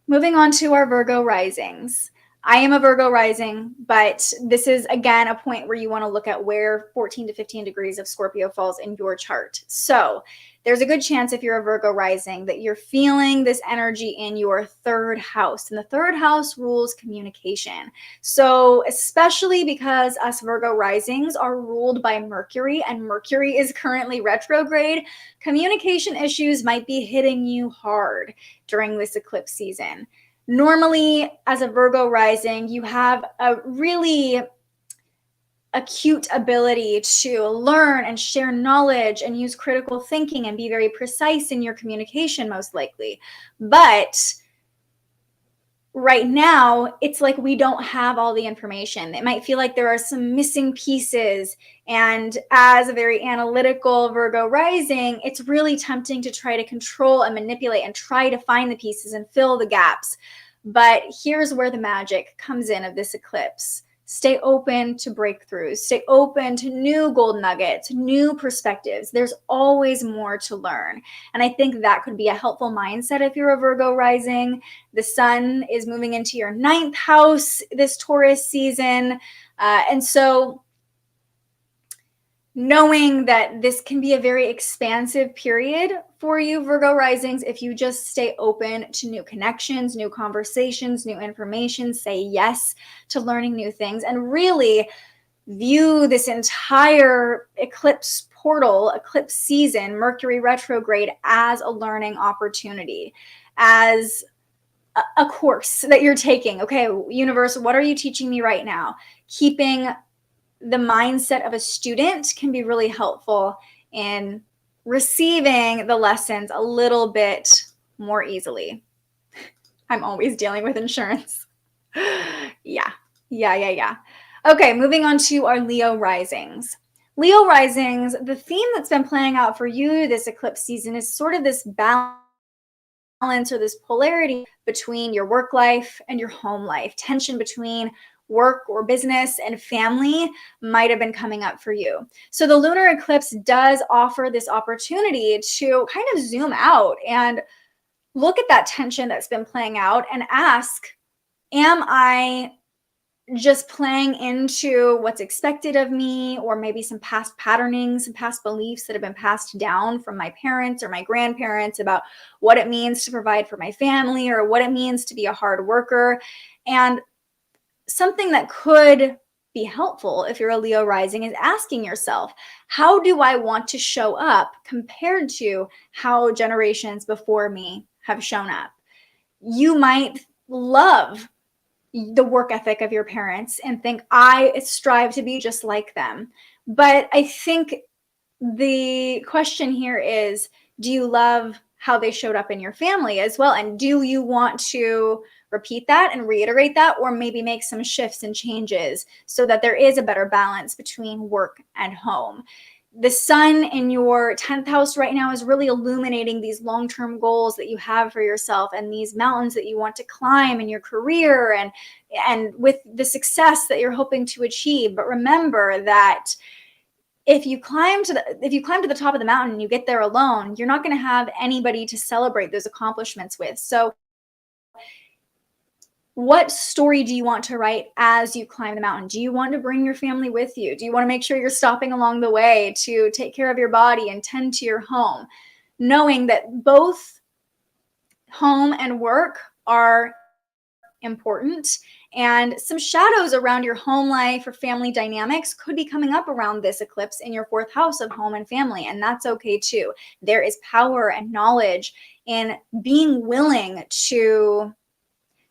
Moving on to our Virgo risings. I am a Virgo rising, but this is, again, a point where you want to look at where 14 to 15 degrees of Scorpio falls in your chart. So there's a good chance if you're a Virgo rising that you're feeling this energy in your 3rd house. And the 3rd house rules communication. So especially because us Virgo risings are ruled by Mercury, and Mercury is currently retrograde, communication issues might be hitting you hard during this eclipse season. Normally, as a Virgo rising, you have a really acute ability to learn and share knowledge and use critical thinking and be very precise in your communication, most likely. But right now, it's like we don't have all the information. It might feel like there are some missing pieces. And as a very analytical Virgo rising, it's really tempting to try to control and manipulate and try to find the pieces and fill the gaps. But here's where the magic comes in of this eclipse. Stay open to breakthroughs. Stay open to new gold nuggets, new perspectives. There's always more to learn. And I think that could be a helpful mindset if you're a Virgo rising. The sun is moving into your 9th house this Taurus season. And so knowing that this can be a very expansive period for you, Virgo risings, if you just stay open to new connections, new conversations, new information, say yes to learning new things, and really view this entire eclipse portal, eclipse season, Mercury retrograde, as a learning opportunity, as a course that you're taking. Okay, universe, what are you teaching me right now? Keeping the mindset of a student can be really helpful in receiving the lessons a little bit more easily. I'm always dealing with insurance. Yeah. Okay, moving on to our Leo risings. Leo risings, the theme that's been playing out for you this eclipse season is sort of this balance or this polarity between your work life and your home life. Tension between work or business and family might have been coming up for you. So the lunar eclipse does offer this opportunity to kind of zoom out and look at that tension that's been playing out and ask, am I just playing into what's expected of me, or maybe some past patterning, some past beliefs that have been passed down from my parents or my grandparents about what it means to provide for my family or what it means to be a hard worker? And something that could be helpful if you're a Leo rising is asking yourself, how do I want to show up compared to how generations before me have shown up? You might love the work ethic of your parents and think, I strive to be just like them. But I think the question here is, do you love how they showed up in your family as well? And do you want to repeat that and reiterate that, or maybe make some shifts and changes so that there is a better balance between work and home? The sun in your 10th house right now is really illuminating these long-term goals that you have for yourself and these mountains that you want to climb in your career and with the success that you're hoping to achieve. But remember that if you climb to the top of the mountain and you get there alone, you're not going to have anybody to celebrate those accomplishments with. So what story do you want to write as you climb the mountain? Do you want to bring your family with you? Do you want to make sure you're stopping along the way to take care of your body and tend to your home, knowing that both home and work are important, and some shadows around your home life or family dynamics could be coming up around this eclipse in your 4th house of home and family, and that's okay too. There is power and knowledge in being willing to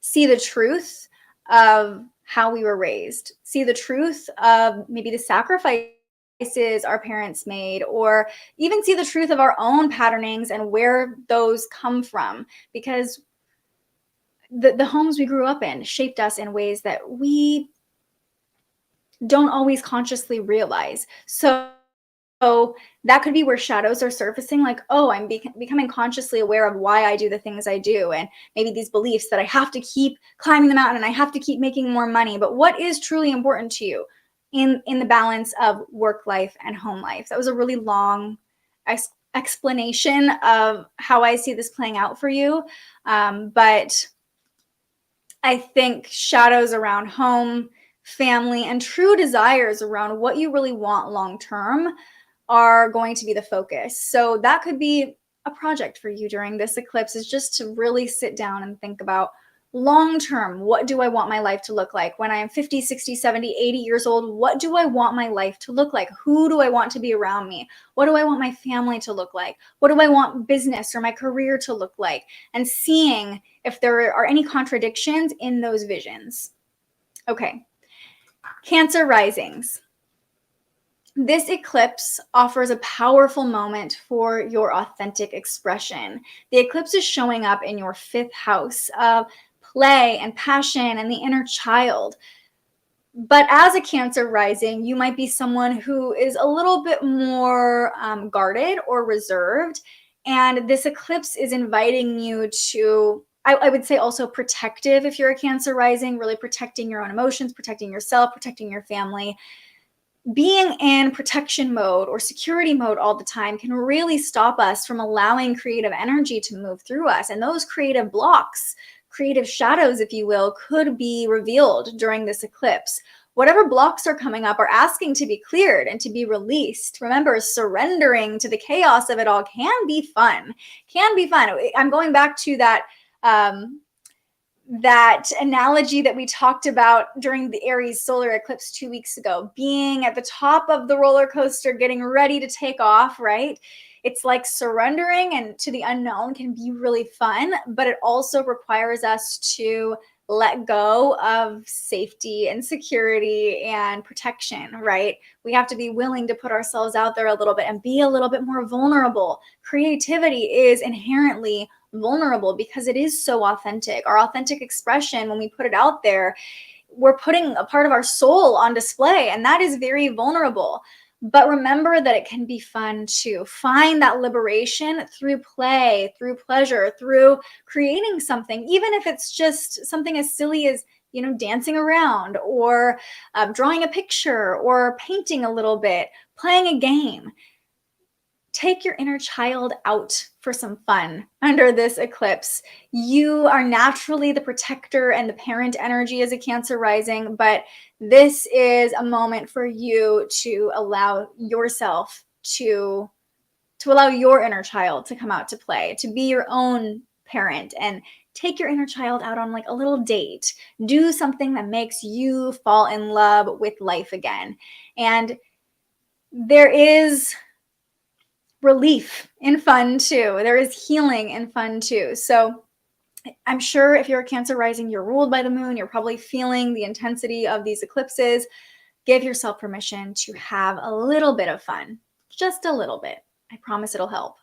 see the truth of how we were raised, see the truth of maybe the sacrifices our parents made, or even see the truth of our own patternings and where those come from, because the homes we grew up in shaped us in ways that we don't always consciously realize. So that could be where shadows are surfacing, like, oh, I'm becoming consciously aware of why I do the things I do, and maybe these beliefs that I have to keep climbing the mountain and I have to keep making more money. But what is truly important to you in the balance of work life and home life? That was a really long explanation of how I see this playing out for you. But I think shadows around home, family, and true desires around what you really want long-term are going to be the focus. So that could be a project for you during this eclipse, is just to really sit down and think about long-term, what do I want my life to look like? When I am 50, 60, 70, 80 years old, what do I want my life to look like? Who do I want to be around me? What do I want my family to look like? What do I want business or my career to look like? And seeing if there are any contradictions in those visions. Okay, Cancer risings. This eclipse offers a powerful moment for your authentic expression. The eclipse is showing up in your 5th house of play and passion and the inner child. But as a Cancer rising, you might be someone who is a little bit more guarded or reserved. And this eclipse is inviting you to, I would say, also protective if you're a Cancer rising, really protecting your own emotions, protecting yourself, protecting your family. Being in protection mode or security mode all the time can really stop us from allowing creative energy to move through us. And those creative blocks, creative shadows, if you will, could be revealed during this eclipse. Whatever blocks are coming up are asking to be cleared and to be released. Remember, surrendering to the chaos of it all can be fun. Can be fun. I'm going back to that analogy that we talked about during the Aries solar eclipse 2 weeks ago, being at the top of the roller coaster, getting ready to take off, right? It's like surrendering and to the unknown can be really fun, but it also requires us to let go of safety and security and protection, right? We have to be willing to put ourselves out there a little bit and be a little bit more vulnerable. Creativity is inherently vulnerable because it is so authentic. Our authentic expression, when we put it out there, we're putting a part of our soul on display, and that is very vulnerable. But remember that it can be fun to find that liberation through play, through pleasure, through creating something, even if it's just something as silly as, you know, dancing around or drawing a picture or painting a little bit, playing a game. Take your inner child out for some fun under this eclipse. You are naturally the protector and the parent energy as a Cancer rising, but this is a moment for you to allow yourself to allow your inner child to come out to play, to be your own parent, and take your inner child out on like a little date. Do something that makes you fall in love with life again. And there is relief in fun too. There is healing in fun too. So I'm sure if you're a Cancer rising, you're ruled by the moon, you're probably feeling the intensity of these eclipses. Give yourself permission to have a little bit of fun, just a little bit. I promise it'll help.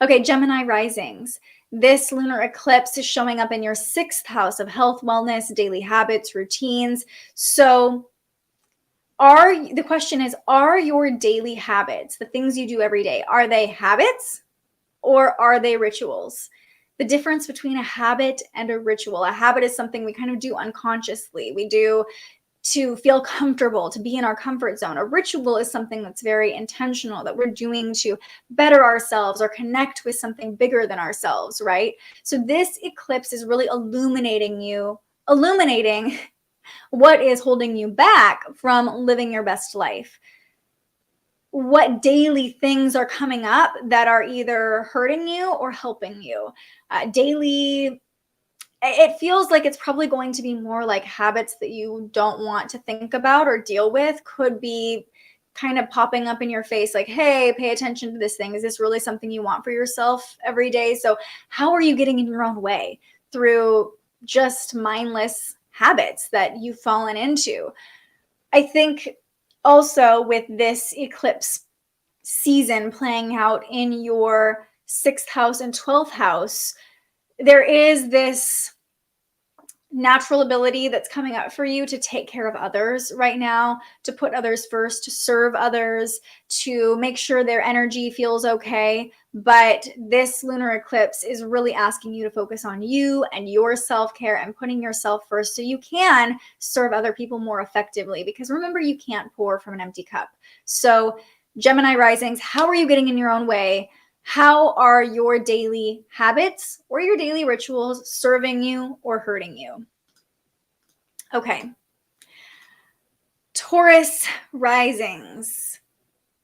Okay, Gemini risings. This lunar eclipse is showing up in your 6th house of health, wellness, daily habits, routines. So the question is, are your daily habits, the things you do every day, are they habits or are they rituals? The difference between a habit and a ritual. A habit is something we kind of do unconsciously. We do to feel comfortable, to be in our comfort zone. A ritual is something that's very intentional, that we're doing to better ourselves or connect with something bigger than ourselves, right? So this eclipse is really illuminating what is holding you back from living your best life. What daily things are coming up that are either hurting you or helping you. It feels like it's probably going to be more like habits that you don't want to think about or deal with could be kind of popping up in your face like, hey, pay attention to this thing. Is this really something you want for yourself every day? So how are you getting in your own way through just mindless habits that you've fallen into? I think also with this eclipse season playing out in your 6th house and 12th house, there is this natural ability that's coming up for you to take care of others right now, to put others first, to serve others, to make sure their energy feels okay. But this lunar eclipse is really asking you to focus on you and your self-care and putting yourself first so you can serve other people more effectively. Because remember, you can't pour from an empty cup. So Gemini risings, how are you getting in your own way? How are your daily habits or your daily rituals serving you or hurting you? Okay. Taurus risings.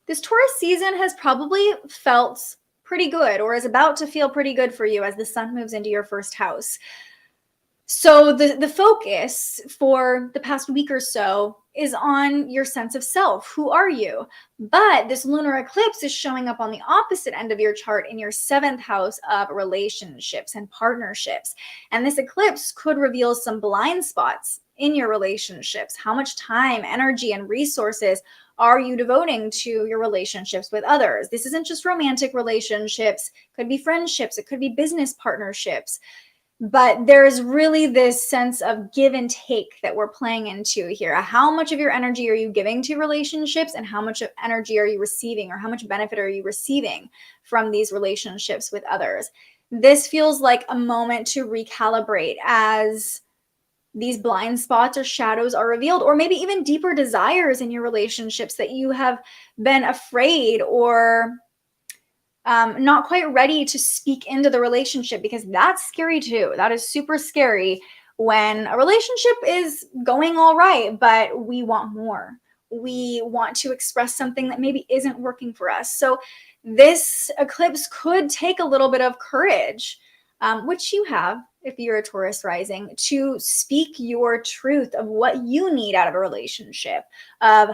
This Taurus season has probably felt pretty good or is about to feel pretty good for you as the sun moves into your 1st house. So the focus for the past week or so is on your sense of self. Who are you? But this lunar eclipse is showing up on the opposite end of your chart in your 7th house of relationships and partnerships. And this eclipse could reveal some blind spots in your relationships. How much time, energy, and resources are you devoting to your relationships with others? This isn't just romantic relationships. It could be friendships. It could be business partnerships. But there's really this sense of give and take that we're playing into here. How much of your energy are you giving to relationships and how much of energy are you receiving, or how much benefit are you receiving from these relationships with others? This feels like a moment to recalibrate as these blind spots or shadows are revealed, or maybe even deeper desires in your relationships that you have been afraid or not quite ready to speak into the relationship, because that's scary too. That is super scary when a relationship is going all right, but we want more. We want to express something that maybe isn't working for us. So this eclipse could take a little bit of courage, which you have if you're a Taurus rising, to speak your truth of what you need out of a relationship, of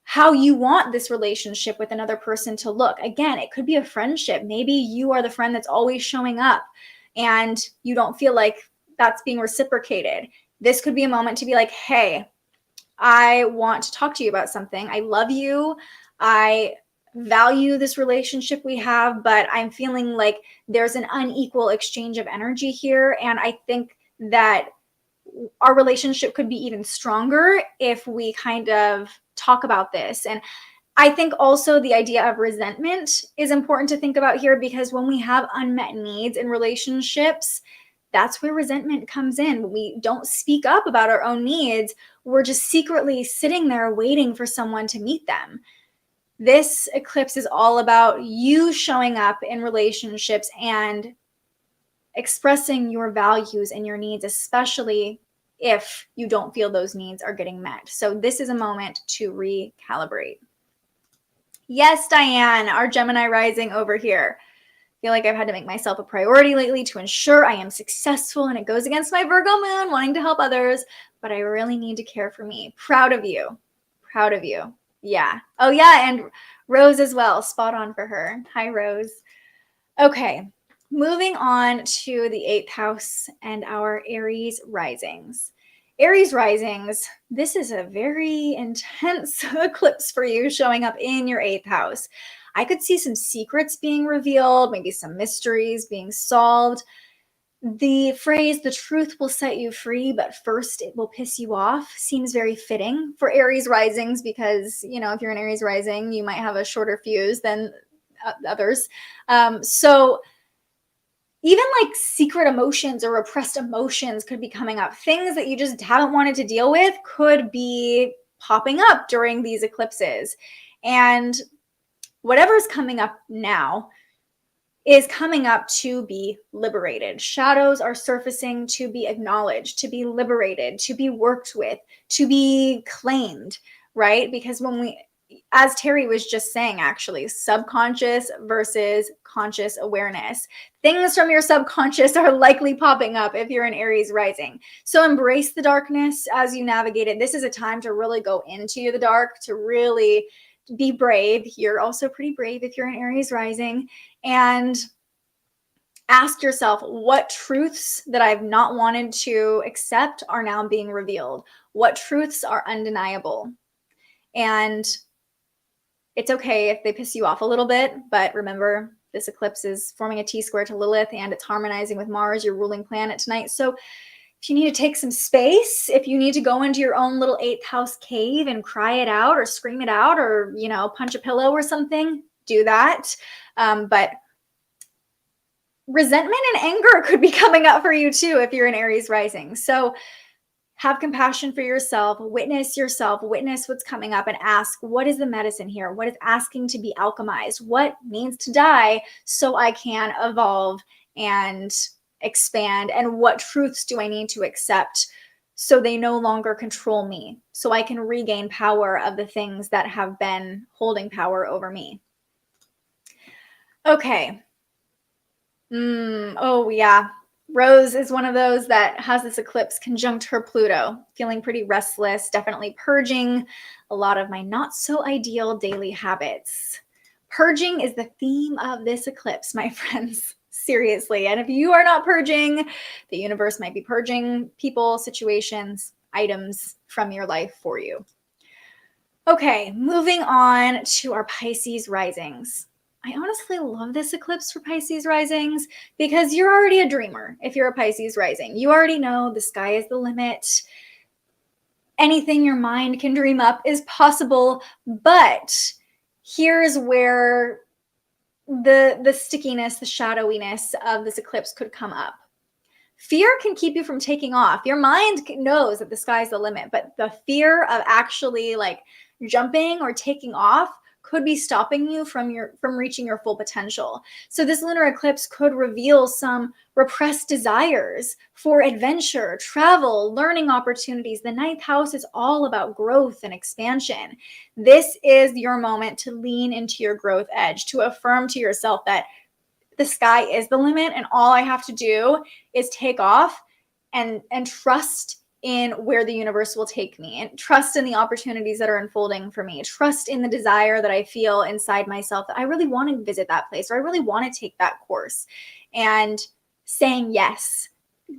how you want this relationship with another person to look. Again, it could be a friendship. Maybe you are the friend that's always showing up and you don't feel like that's being reciprocated. This could be a moment to be like, hey, I want to talk to you about something. I love you. I value this relationship we have, but I'm feeling like there's an unequal exchange of energy here. And I think that our relationship could be even stronger if we kind of talk about this. And I think also the idea of resentment is important to think about here, because when we have unmet needs in relationships, that's where resentment comes in. When we don't speak up about our own needs, we're just secretly sitting there waiting for someone to meet them. This eclipse is all about you showing up in relationships and expressing your values and your needs, especially if you don't feel those needs are getting met. So this is a moment to recalibrate. Yes, Diane, our Gemini rising over here. I feel like I've had to make myself a priority lately to ensure I am successful, and it goes against my Virgo moon wanting to help others, but I really need to care for me. Proud of you. Proud of you. Yeah. Oh yeah, and Rose as well. Spot on for her. Hi, Rose. Okay. Moving on to the 8th house and our Aries risings. Aries risings, this is a very intense eclipse for you showing up in your 8th house. I could see some secrets being revealed, maybe some mysteries being solved. The phrase, the truth will set you free, but first it will piss you off, seems very fitting for Aries risings because, you know, if you're an Aries rising, you might have a shorter fuse than others. So even like secret emotions or repressed emotions could be coming up. Things that you just haven't wanted to deal with could be popping up during these eclipses. And whatever's coming up now is coming up to be liberated. Shadows are surfacing to be acknowledged, to be liberated, to be worked with, to be claimed, right? Because when we, as Terry was just saying, actually, subconscious versus conscious awareness. Things from your subconscious are likely popping up if you're an Aries rising. So embrace the darkness as you navigate it. This is a time to really go into the dark, to really be brave. You're also pretty brave if you're an Aries rising. And ask yourself, what truths that I've not wanted to accept are now being revealed? What truths are undeniable? And it's okay if they piss you off a little bit, but remember, this eclipse is forming a T-square to Lilith, and it's harmonizing with Mars, your ruling planet, tonight. So if you need to take some space, if you need to go into your own little 8th house cave and cry it out or scream it out or, you know, punch a pillow or something, do that. But resentment and anger could be coming up for you too if you're an Aries rising. So have compassion for yourself, witness what's coming up, and ask, what is the medicine here? What is asking to be alchemized? What needs to die so I can evolve and expand? And what truths do I need to accept so they no longer control me, so I can regain power of the things that have been holding power over me? Okay. Oh, yeah. Rose is one of those that has this eclipse conjunct her Pluto, feeling pretty restless, definitely purging a lot of my not so ideal daily habits. Purging is the theme of this eclipse, my friends. Seriously. And if you are not purging, the universe might be purging people, situations, items from your life for you. Okay, moving on to our Pisces risings. I honestly love this eclipse for Pisces risings because you're already a dreamer. If you're a Pisces rising, you already know the sky is the limit. Anything your mind can dream up is possible, but here's where the stickiness, the shadowiness of this eclipse could come up. Fear can keep you from taking off. Your mind knows that the sky's the limit, but the fear of actually like jumping or taking off could be stopping you from reaching your full potential. So this lunar eclipse could reveal some repressed desires for adventure, travel, learning opportunities. The 9th house is all about growth and expansion. This is your moment to lean into your growth edge, to affirm to yourself that the sky is the limit and all I have to do is take off and trust in where the universe will take me, and trust in the opportunities that are unfolding for me, trust in the desire that I feel inside myself that I really want to visit that place, or I really want to take that course, and saying yes,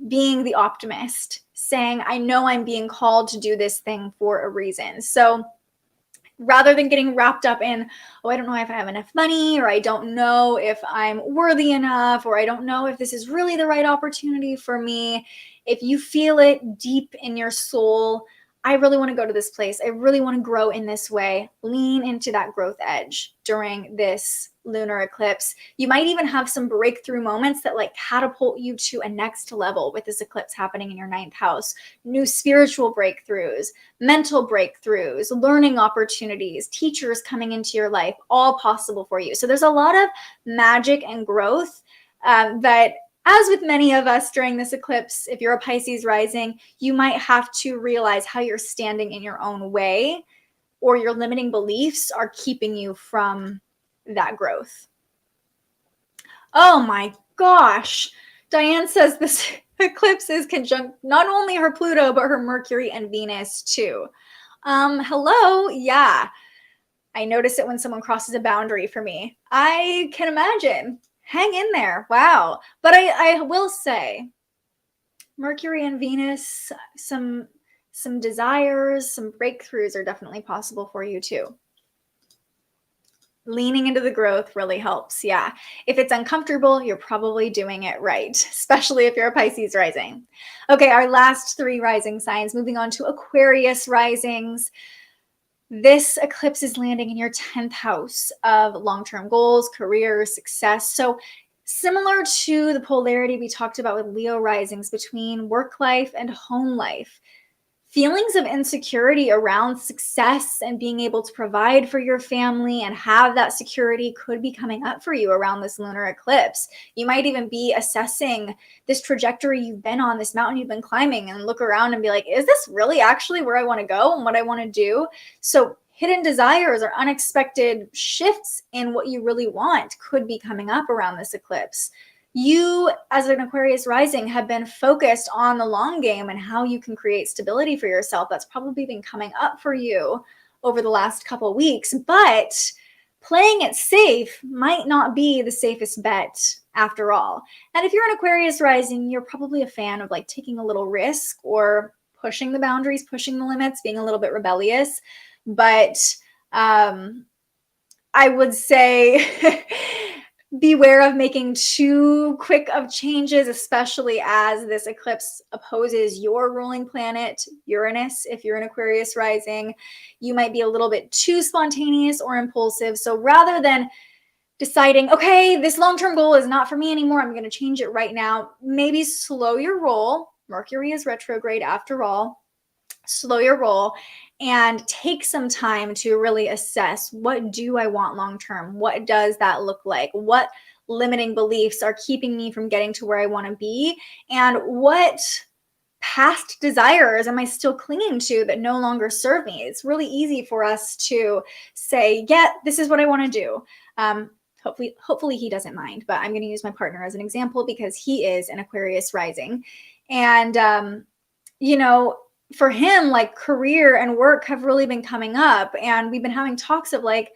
being the optimist, saying, I know I'm being called to do this thing for a reason. So rather than getting wrapped up in, oh, I don't know if I have enough money, or I don't know if I'm worthy enough, or I don't know if this is really the right opportunity for me. If you feel it deep in your soul, I really want to go to this place, I really want to grow in this way, lean into that growth edge during this lunar eclipse. You might even have some breakthrough moments that like catapult you to a next level with this eclipse happening in your 9th house. New spiritual breakthroughs, mental breakthroughs, learning opportunities, teachers coming into your life, all possible for you. So there's a lot of magic and growth that, as with many of us during this eclipse, if you're a Pisces rising, you might have to realize how you're standing in your own way, or your limiting beliefs are keeping you from that growth. Oh my gosh. Diane says this eclipse is conjunct not only her Pluto, but her Mercury and Venus too. Hello. Yeah. I notice it when someone crosses a boundary for me. I can imagine. Hang in there. Wow. But I will say, Mercury and Venus, some desires, some breakthroughs are definitely possible for you too. Leaning into the growth really helps. Yeah. If it's uncomfortable, you're probably doing it right, especially if you're a Pisces rising. Okay, our last 3 rising signs, moving on to Aquarius risings. This eclipse is landing in your 10th house of long-term goals, career, success. So Similar to the polarity we talked about with Leo risings between work life and home life, feelings of insecurity around success and being able to provide for your family and have that security could be coming up for you around this lunar eclipse. You might even be assessing this trajectory you've been on, this mountain you've been climbing, and look around and be like, is this really actually where I want to go and what I want to do? So hidden desires or unexpected shifts in what you really want could be coming up around this eclipse. You, as an Aquarius rising, have been focused on the long game and how you can create stability for yourself. That's probably been coming up for you over the last couple of weeks, but playing it safe might not be the safest bet after all. And if you're an Aquarius rising, you're probably a fan of like taking a little risk or pushing the boundaries, pushing the limits, being a little bit rebellious. But I would say beware of making too quick of changes, especially as this eclipse opposes your ruling planet, Uranus. If you're an Aquarius rising, you might be a little bit too spontaneous or impulsive. So rather than deciding, okay, this long-term goal is not for me anymore, I'm going to change it right now, maybe slow your roll. Mercury is retrograde after all. Slow your roll and take some time to really assess, what do I want long term? What does that look like? What limiting beliefs are keeping me from getting to where I want to be? And what past desires am I still clinging to that no longer serve me? It's really easy for us to say, yeah, this is what I want to do. Hopefully he doesn't mind, but I'm going to use my partner as an example because he is an Aquarius rising. And, for him, like career and work have really been coming up, and we've been having talks of like,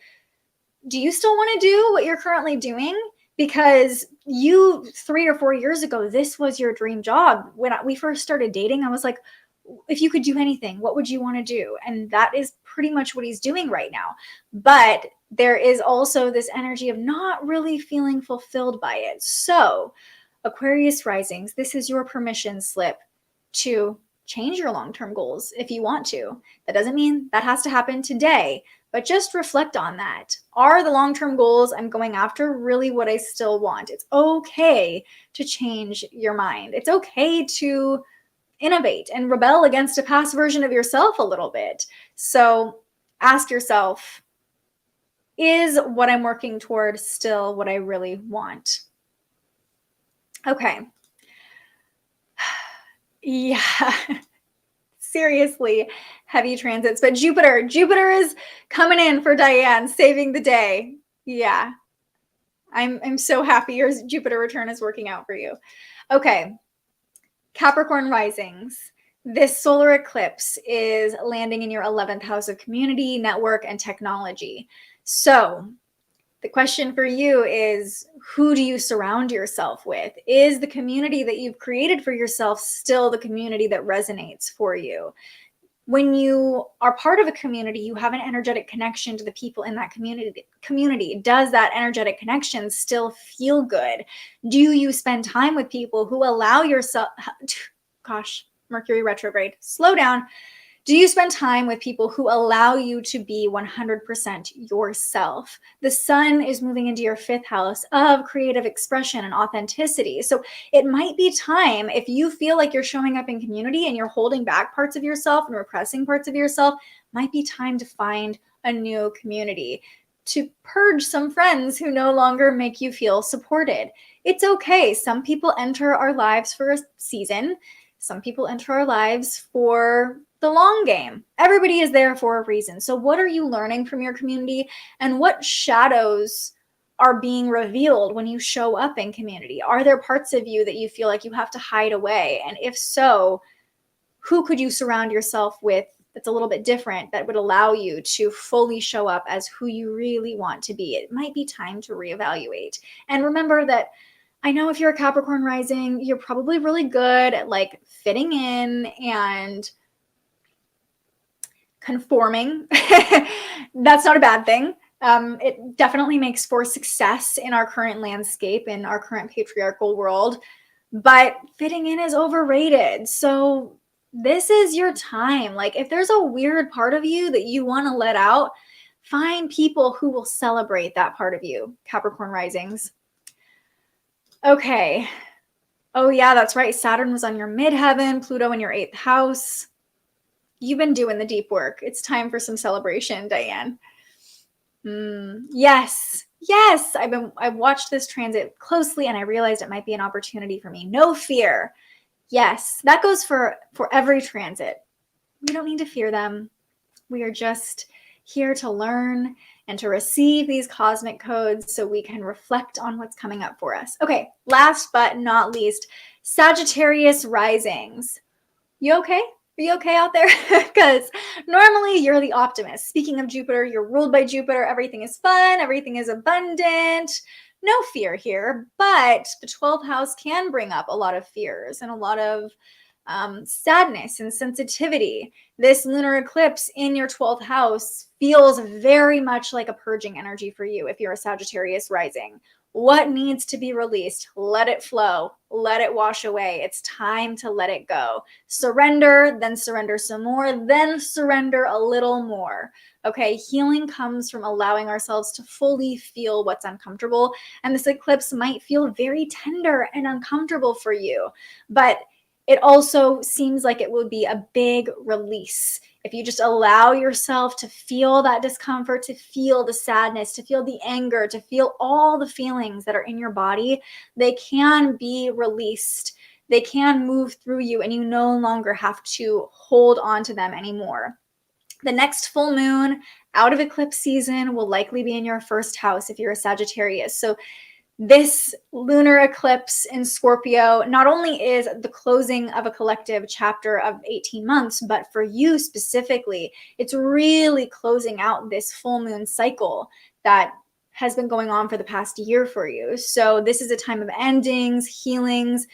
do you still want to do what you're currently doing? Because you 3 or 4 years ago, this was your dream job. When we first started dating, I was like, if you could do anything, what would you want to do? And that is pretty much what he's doing right now. But there is also this energy of not really feeling fulfilled by it. So Aquarius risings, this is your permission slip to change your long-term goals if you want to. That doesn't mean that has to happen today, but just reflect on that. Are the long-term goals I'm going after really what I still want? It's okay to change your mind. It's okay to innovate and rebel against a past version of yourself a little bit. So ask yourself, is what I'm working toward still what I really want? Okay. Yeah, seriously, heavy transits. But Jupiter is coming in for Diane, saving the day. Yeah, I'm so happy your Jupiter return is working out for you. Okay, Capricorn risings. This solar eclipse is landing in your 11th house of community, network, and technology. So the question for you is, who do you surround yourself with? Is the community that you've created for yourself still the community that resonates for you? When you are part of a community, you have an energetic connection to the people in that community. Does that energetic connection still feel good? Do you spend time with people who allow yourself, gosh, Mercury retrograde, slow down. Do you spend time with people who allow you to be 100% yourself? The sun is moving into your 5th house of creative expression and authenticity. So it might be time, if you feel like you're showing up in community and you're holding back parts of yourself and repressing parts of yourself, might be time to find a new community, to purge some friends who no longer make you feel supported. It's okay. Some people enter our lives for a season. Some people enter our lives for the long game. Everybody is there for a reason. So what are you learning from your community, and what shadows are being revealed when you show up in community? Are there parts of you that you feel like you have to hide away? And if so, who could you surround yourself with that's a little bit different, that would allow you to fully show up as who you really want to be? It might be time to reevaluate. And remember that I know if you're a Capricorn rising, you're probably really good at like fitting in and conforming. That's not a bad thing. It definitely makes for success in our current landscape, in our current patriarchal world, but fitting in is overrated. So this is your time. Like, if there's a weird part of you that you want to let out, find people who will celebrate that part of you, Capricorn risings. Okay. Oh yeah, that's right. Saturn was on your midheaven, Pluto in your 8th house. You've been doing the deep work. It's time for some celebration, Diane. Yes. Yes. I've watched this transit closely and I realized it might be an opportunity for me. No fear. Yes. That goes for every transit. We don't need to fear them. We are just here to learn and to receive these cosmic codes so we can reflect on what's coming up for us. Okay, last but not least, Sagittarius risings. You okay? Are you okay out there? Because normally you're the optimist. Speaking of Jupiter, you're ruled by Jupiter. Everything is fun. Everything is abundant. No fear here. But the 12th house can bring up a lot of fears and a lot of sadness and sensitivity. This lunar eclipse in your 12th house feels very much like a purging energy for you if you're a Sagittarius rising. What needs to be released? Let it flow. Let it wash away. It's time to let it go. Surrender, then surrender some more, then surrender a little more. Okay, healing comes from allowing ourselves to fully feel what's uncomfortable. And this eclipse might feel very tender and uncomfortable for you, but it also seems like it would be a big release. If you just allow yourself to feel that discomfort, to feel the sadness, to feel the anger, to feel all the feelings that are in your body, they can be released. They can move through you and you no longer have to hold on to them anymore. The next full moon out of eclipse season will likely be in your 1st house if you're a Sagittarius. So this lunar eclipse in Scorpio not only is the closing of a collective chapter of 18 months, but for you specifically, it's really closing out this full moon cycle that has been going on for the past year for you. So this is a time of endings, healings,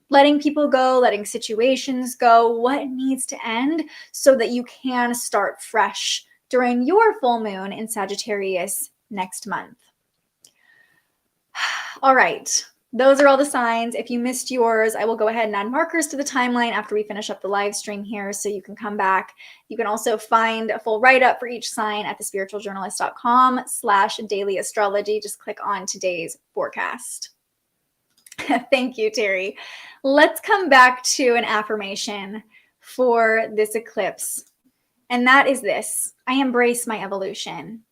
letting people go, letting situations go, what needs to end so that you can start fresh during your full moon in Sagittarius next month. All right, those are all the signs. If you missed yours, I will go ahead and add markers to the timeline after we finish up the live stream here so you can come back. You can also find a full write-up for each sign at thespiritualjournalist.com/daily astrology. Just click on today's forecast. Thank you, Terry. Let's come back to an affirmation for this eclipse. And that is this: I embrace my evolution.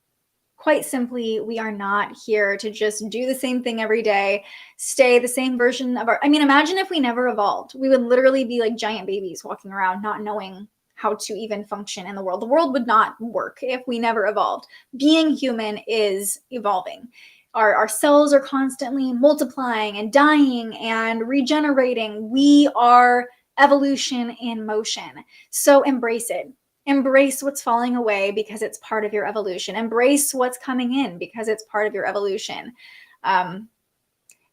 Quite simply, we are not here to just do the same thing every day, stay the same version of imagine if we never evolved. We would literally be like giant babies walking around not knowing how to even function in the world. The world would not work if we never evolved. Being human is evolving. Our cells are constantly multiplying and dying and regenerating. We are evolution in motion. So embrace it. Embrace what's falling away because it's part of your evolution. Embrace what's coming in because it's part of your evolution.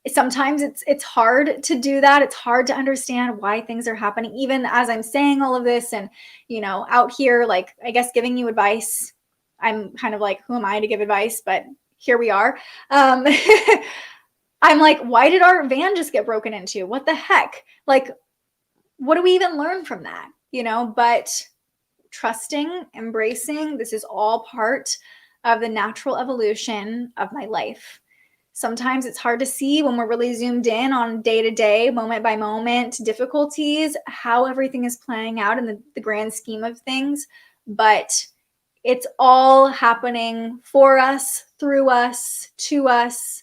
Sometimes it's hard to do that. It's hard to understand why things are happening, even as I'm saying all of this and, out here, like, I guess giving you advice. I'm kind of like, who am I to give advice? But here we are. I'm like, why did our van just get broken into? What the heck? Like, what do we even learn from that? But trusting, embracing, this is all part of the natural evolution of my life. Sometimes it's hard to see when we're really zoomed in on day-to-day, moment-by-moment difficulties, how everything is playing out in the grand scheme of things. But it's all happening for us, through us, to us.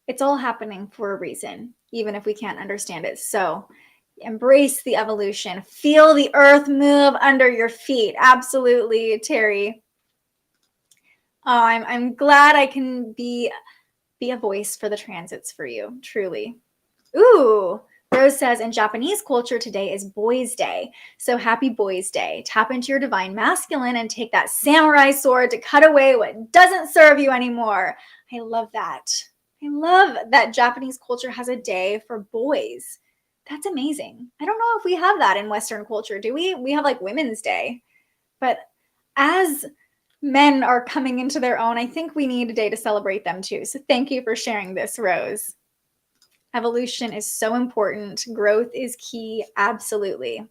It's all happening for a reason, even if we can't understand it. So embrace the evolution. Feel the earth move under your feet. Absolutely, Terry. Oh, I'm glad I can be a voice for the transits for you, truly. Ooh, Rose says, in Japanese culture, today is Boys' Day. So happy Boys' Day. Tap into your divine masculine and take that samurai sword to cut away what doesn't serve you anymore. I love that. I love that Japanese culture has a day for boys. That's amazing. I don't know if we have that in Western culture. Do we? We have like Women's Day. But as men are coming into their own, I think we need a day to celebrate them too. So thank you for sharing this, Rose. Evolution is so important. Growth is key. Absolutely.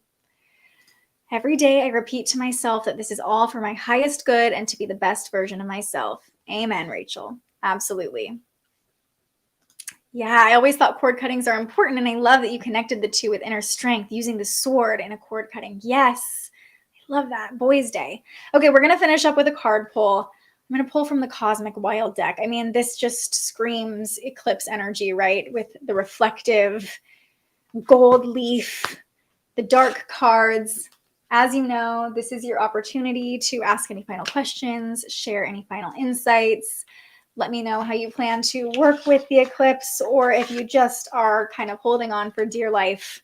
Every day I repeat to myself that this is all for my highest good and to be the best version of myself. Amen, Rachel. Absolutely. Yeah, I always thought cord cuttings are important, and I love that you connected the two with inner strength, using the sword in a cord cutting. Yes, I love that. Boys' Day. Okay, we're going to finish up with a card pull. I'm going to pull from the Cosmic Wild deck. I mean, this just screams eclipse energy, right? With the reflective gold leaf, the dark cards. As you know, this is your opportunity to ask any final questions, share any final insights. Let me know how you plan to work with the eclipse, or if you just are kind of holding on for dear life,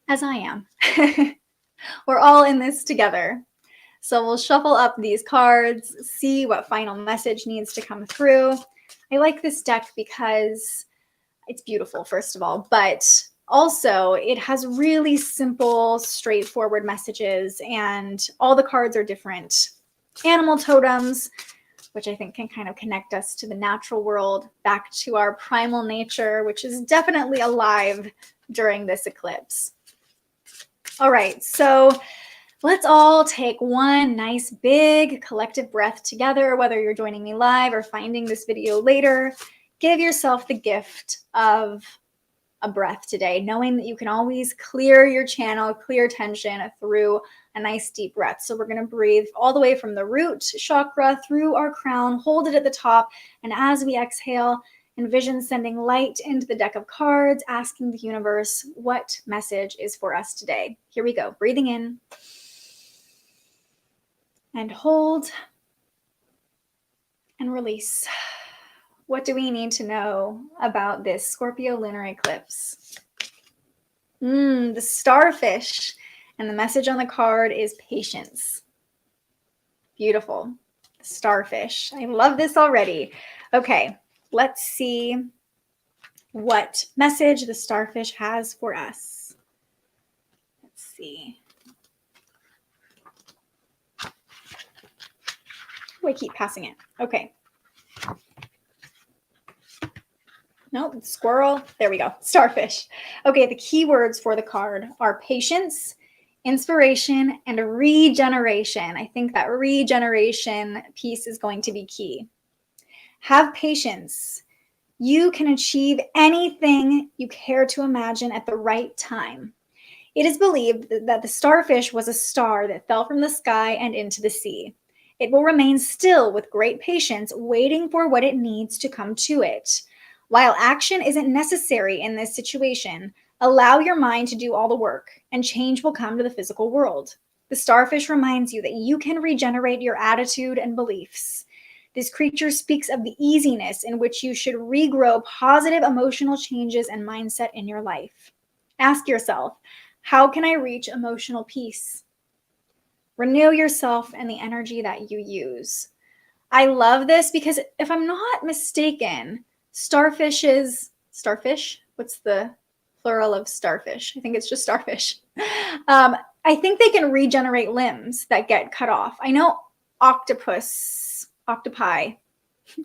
as I am. We're all in this together. So we'll shuffle up these cards, see what final message needs to come through. I like this deck because it's beautiful, first of all, but also it has really simple, straightforward messages, and all the cards are different animal totems, which I think can kind of connect us to the natural world, back to our primal nature, which is definitely alive during this eclipse. All right, so let's all take one nice big collective breath together, whether you're joining me live or finding this video later. Give yourself the gift of a breath today, knowing that you can always clear your channel, clear tension through a nice deep breath. So we're going to breathe all the way from the root chakra through our crown, hold it at the top, and as we exhale, envision sending light into the deck of cards, asking the universe what message is for us today. Here we go. Breathing in and hold and release. What do we need to know about this Scorpio lunar eclipse? The starfish. And the message on the card is patience. Beautiful. Starfish. I love this already. Okay, let's see what message the starfish has for us. Let's see. Oh, I keep passing it. Okay. Nope, squirrel. There we go. Starfish. Okay, the keywords for the card are patience, inspiration, and regeneration. I think that regeneration piece is going to be key. Have patience. You can achieve anything you care to imagine at the right time. It is believed that the starfish was a star that fell from the sky and into the sea. It will remain still with great patience, waiting for what it needs to come to it. While action isn't necessary in this situation, allow your mind to do all the work, and change will come to the physical world. The starfish reminds you that you can regenerate your attitude and beliefs. This creature speaks of the easiness in which you should regrow positive emotional changes and mindset in your life. Ask yourself, how can I reach emotional peace? Renew yourself and the energy that you use. I love this because, if I'm not mistaken, starfish? What's the plural of starfish? I think it's just starfish. I think they can regenerate limbs that get cut off. I know octopi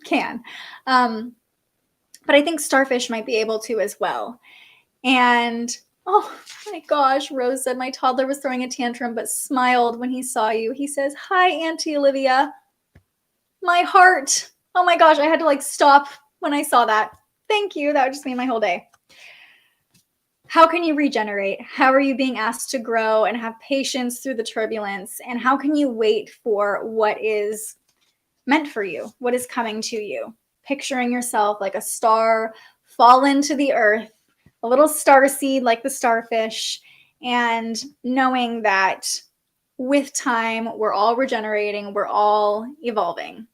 can. But I think starfish might be able to as well. And oh my gosh, Rose said my toddler was throwing a tantrum but smiled when he saw you. He says, "Hi, Auntie Olivia." My heart. Oh my gosh, I had to stop when I saw that. Thank you. That would just made my whole day. How can you regenerate? How are you being asked to grow and have patience through the turbulence? And how can you wait for what is meant for you? What is coming to you? Picturing yourself like a star fallen to the earth, a little star seed like the starfish, and knowing that with time, we're all regenerating, we're all evolving.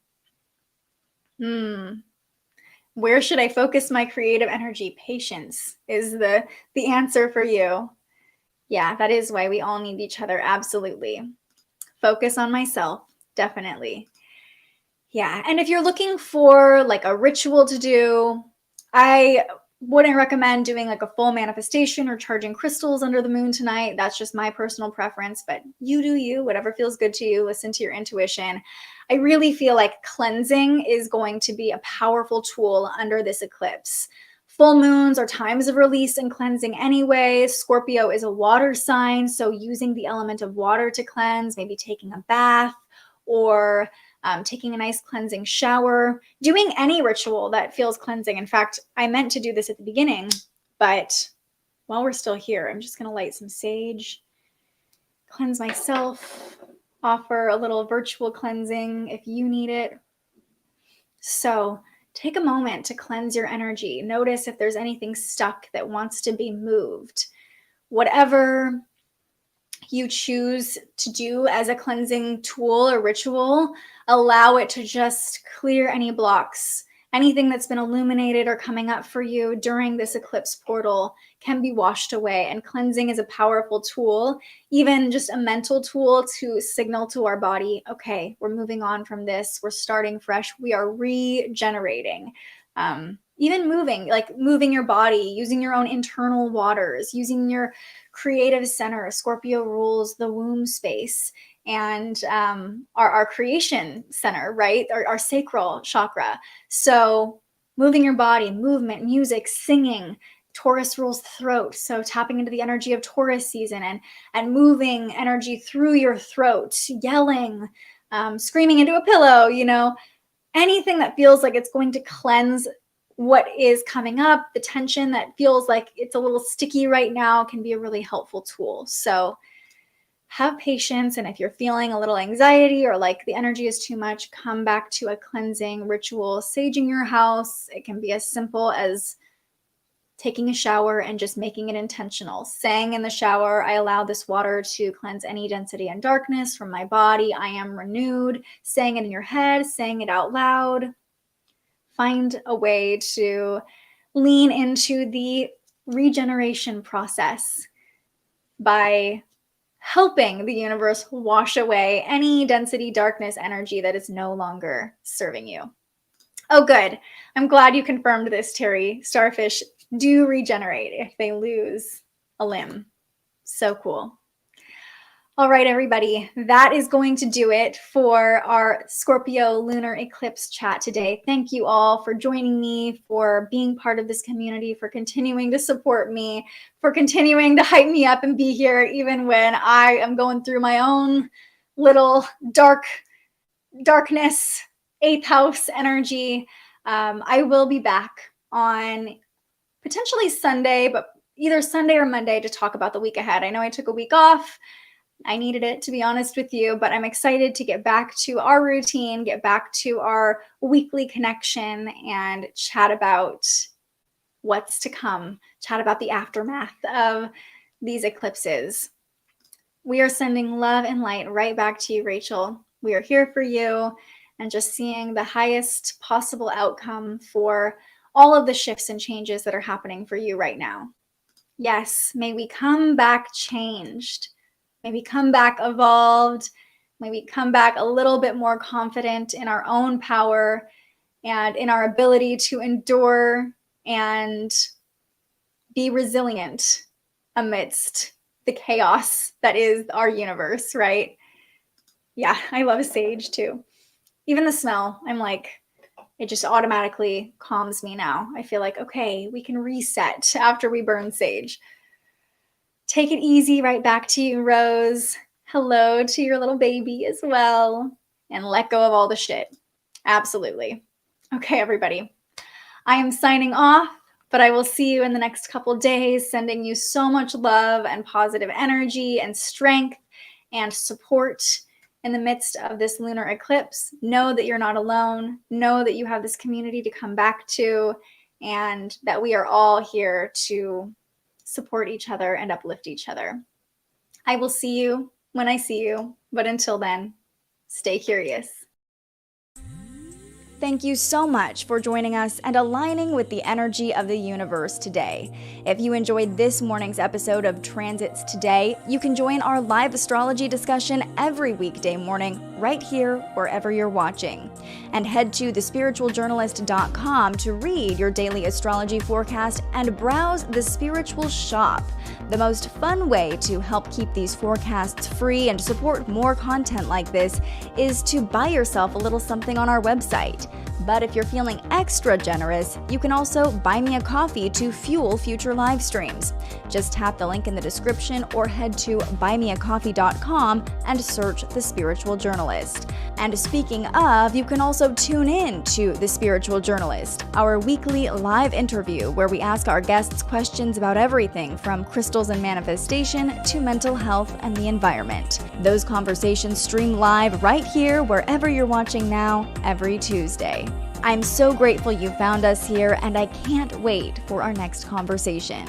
Where should I focus my creative energy? Patience is the answer for you. Yeah, that is why we all need each other. Absolutely. Focus on myself. Definitely. Yeah. And if you're looking for a ritual to do, I wouldn't recommend doing a full manifestation or charging crystals under the moon tonight. That's just my personal preference, but you do you, whatever feels good to you. Listen to your intuition. I really feel like cleansing is going to be a powerful tool under this eclipse. Full moons are times of release and cleansing anyway. Scorpio is a water sign, so using the element of water to cleanse, maybe taking a bath or taking a nice cleansing shower, doing any ritual that feels cleansing. In fact, I meant to do this at the beginning, but while we're still here, I'm just going to light some sage, cleanse myself, offer a little virtual cleansing if you need it. So take a moment to cleanse your energy. Notice if there's anything stuck that wants to be moved. Whatever you choose to do as a cleansing tool or ritual, allow it to just clear any blocks. Anything that's been illuminated or coming up for you during this eclipse portal can be washed away. And cleansing is a powerful tool, even just a mental tool to signal to our body, okay, we're moving on from this. We're starting fresh. We are regenerating. Even moving, like moving your body, using your own internal waters, using your creative center. Scorpio rules the womb space and our creation center, right? Our sacral chakra. So moving your body, movement, music, singing. Taurus rules the throat. So tapping into the energy of Taurus season and moving energy through your throat, yelling, screaming into a pillow, anything that feels like it's going to cleanse what is coming up, the tension that feels like it's a little sticky right now can be a really helpful tool. So have patience. And if you're feeling a little anxiety or like the energy is too much, come back to a cleansing ritual, saging your house. It can be as simple as taking a shower and just making it intentional. Saying in the shower, I allow this water to cleanse any density and darkness from my body. I am renewed. Saying it in your head, saying it out loud. Find a way to lean into the regeneration process by helping the universe wash away any density, darkness, energy that is no longer serving you. Oh, good. I'm glad you confirmed this, Terry. Starfish do regenerate if they lose a limb. So cool. All right, everybody, that is going to do it for our Scorpio lunar eclipse chat today. Thank you all for joining me, for being part of this community, for continuing to support me, for continuing to hype me up and be here even when I am going through my own little darkness, 8th house energy. I will be back on potentially Sunday, but either Sunday or Monday to talk about the week ahead. I know I took a week off. I needed it, to be honest with you, but I'm excited to get back to our routine, get back to our weekly connection and chat about what's to come, chat about the aftermath of these eclipses. We are sending love and light right back to you, Rachel. We are here for you and just seeing the highest possible outcome for all of the shifts and changes that are happening for you right now. Yes, may we come back changed. Maybe come back evolved, maybe come back a little bit more confident in our own power and in our ability to endure and be resilient amidst the chaos that is our universe, right? Yeah, I love sage too. Even the smell, I'm like, it just automatically calms me now. I feel like, okay, we can reset after we burn sage. Take it easy right back to you, Rose. Hello to your little baby as well. And let go of all the shit. Absolutely. Okay, everybody. I am signing off, but I will see you in the next couple days, sending you so much love and positive energy and strength and support in the midst of this lunar eclipse. Know that you're not alone. Know that you have this community to come back to and that we are all here to support each other and uplift each other. I will see you when I see you, but until then, stay curious. Thank you so much for joining us and aligning with the energy of the universe today. If you enjoyed this morning's episode of Transits Today, you can join our live astrology discussion every weekday morning right here wherever you're watching. And head to thespiritualjournalist.com to read your daily astrology forecast and browse the Spiritual Shop. The most fun way to help keep these forecasts free and support more content like this is to buy yourself a little something on our website. But if you're feeling extra generous, you can also buy me a coffee to fuel future live streams. Just tap the link in the description or head to buymeacoffee.com and search The Spiritual Journalist. And speaking of, you can also tune in to The Spiritual Journalist, our weekly live interview where we ask our guests questions about everything from crystals and manifestation to mental health and the environment. Those conversations stream live right here wherever you're watching now every Tuesday. I'm so grateful you found us here, and I can't wait for our next conversation.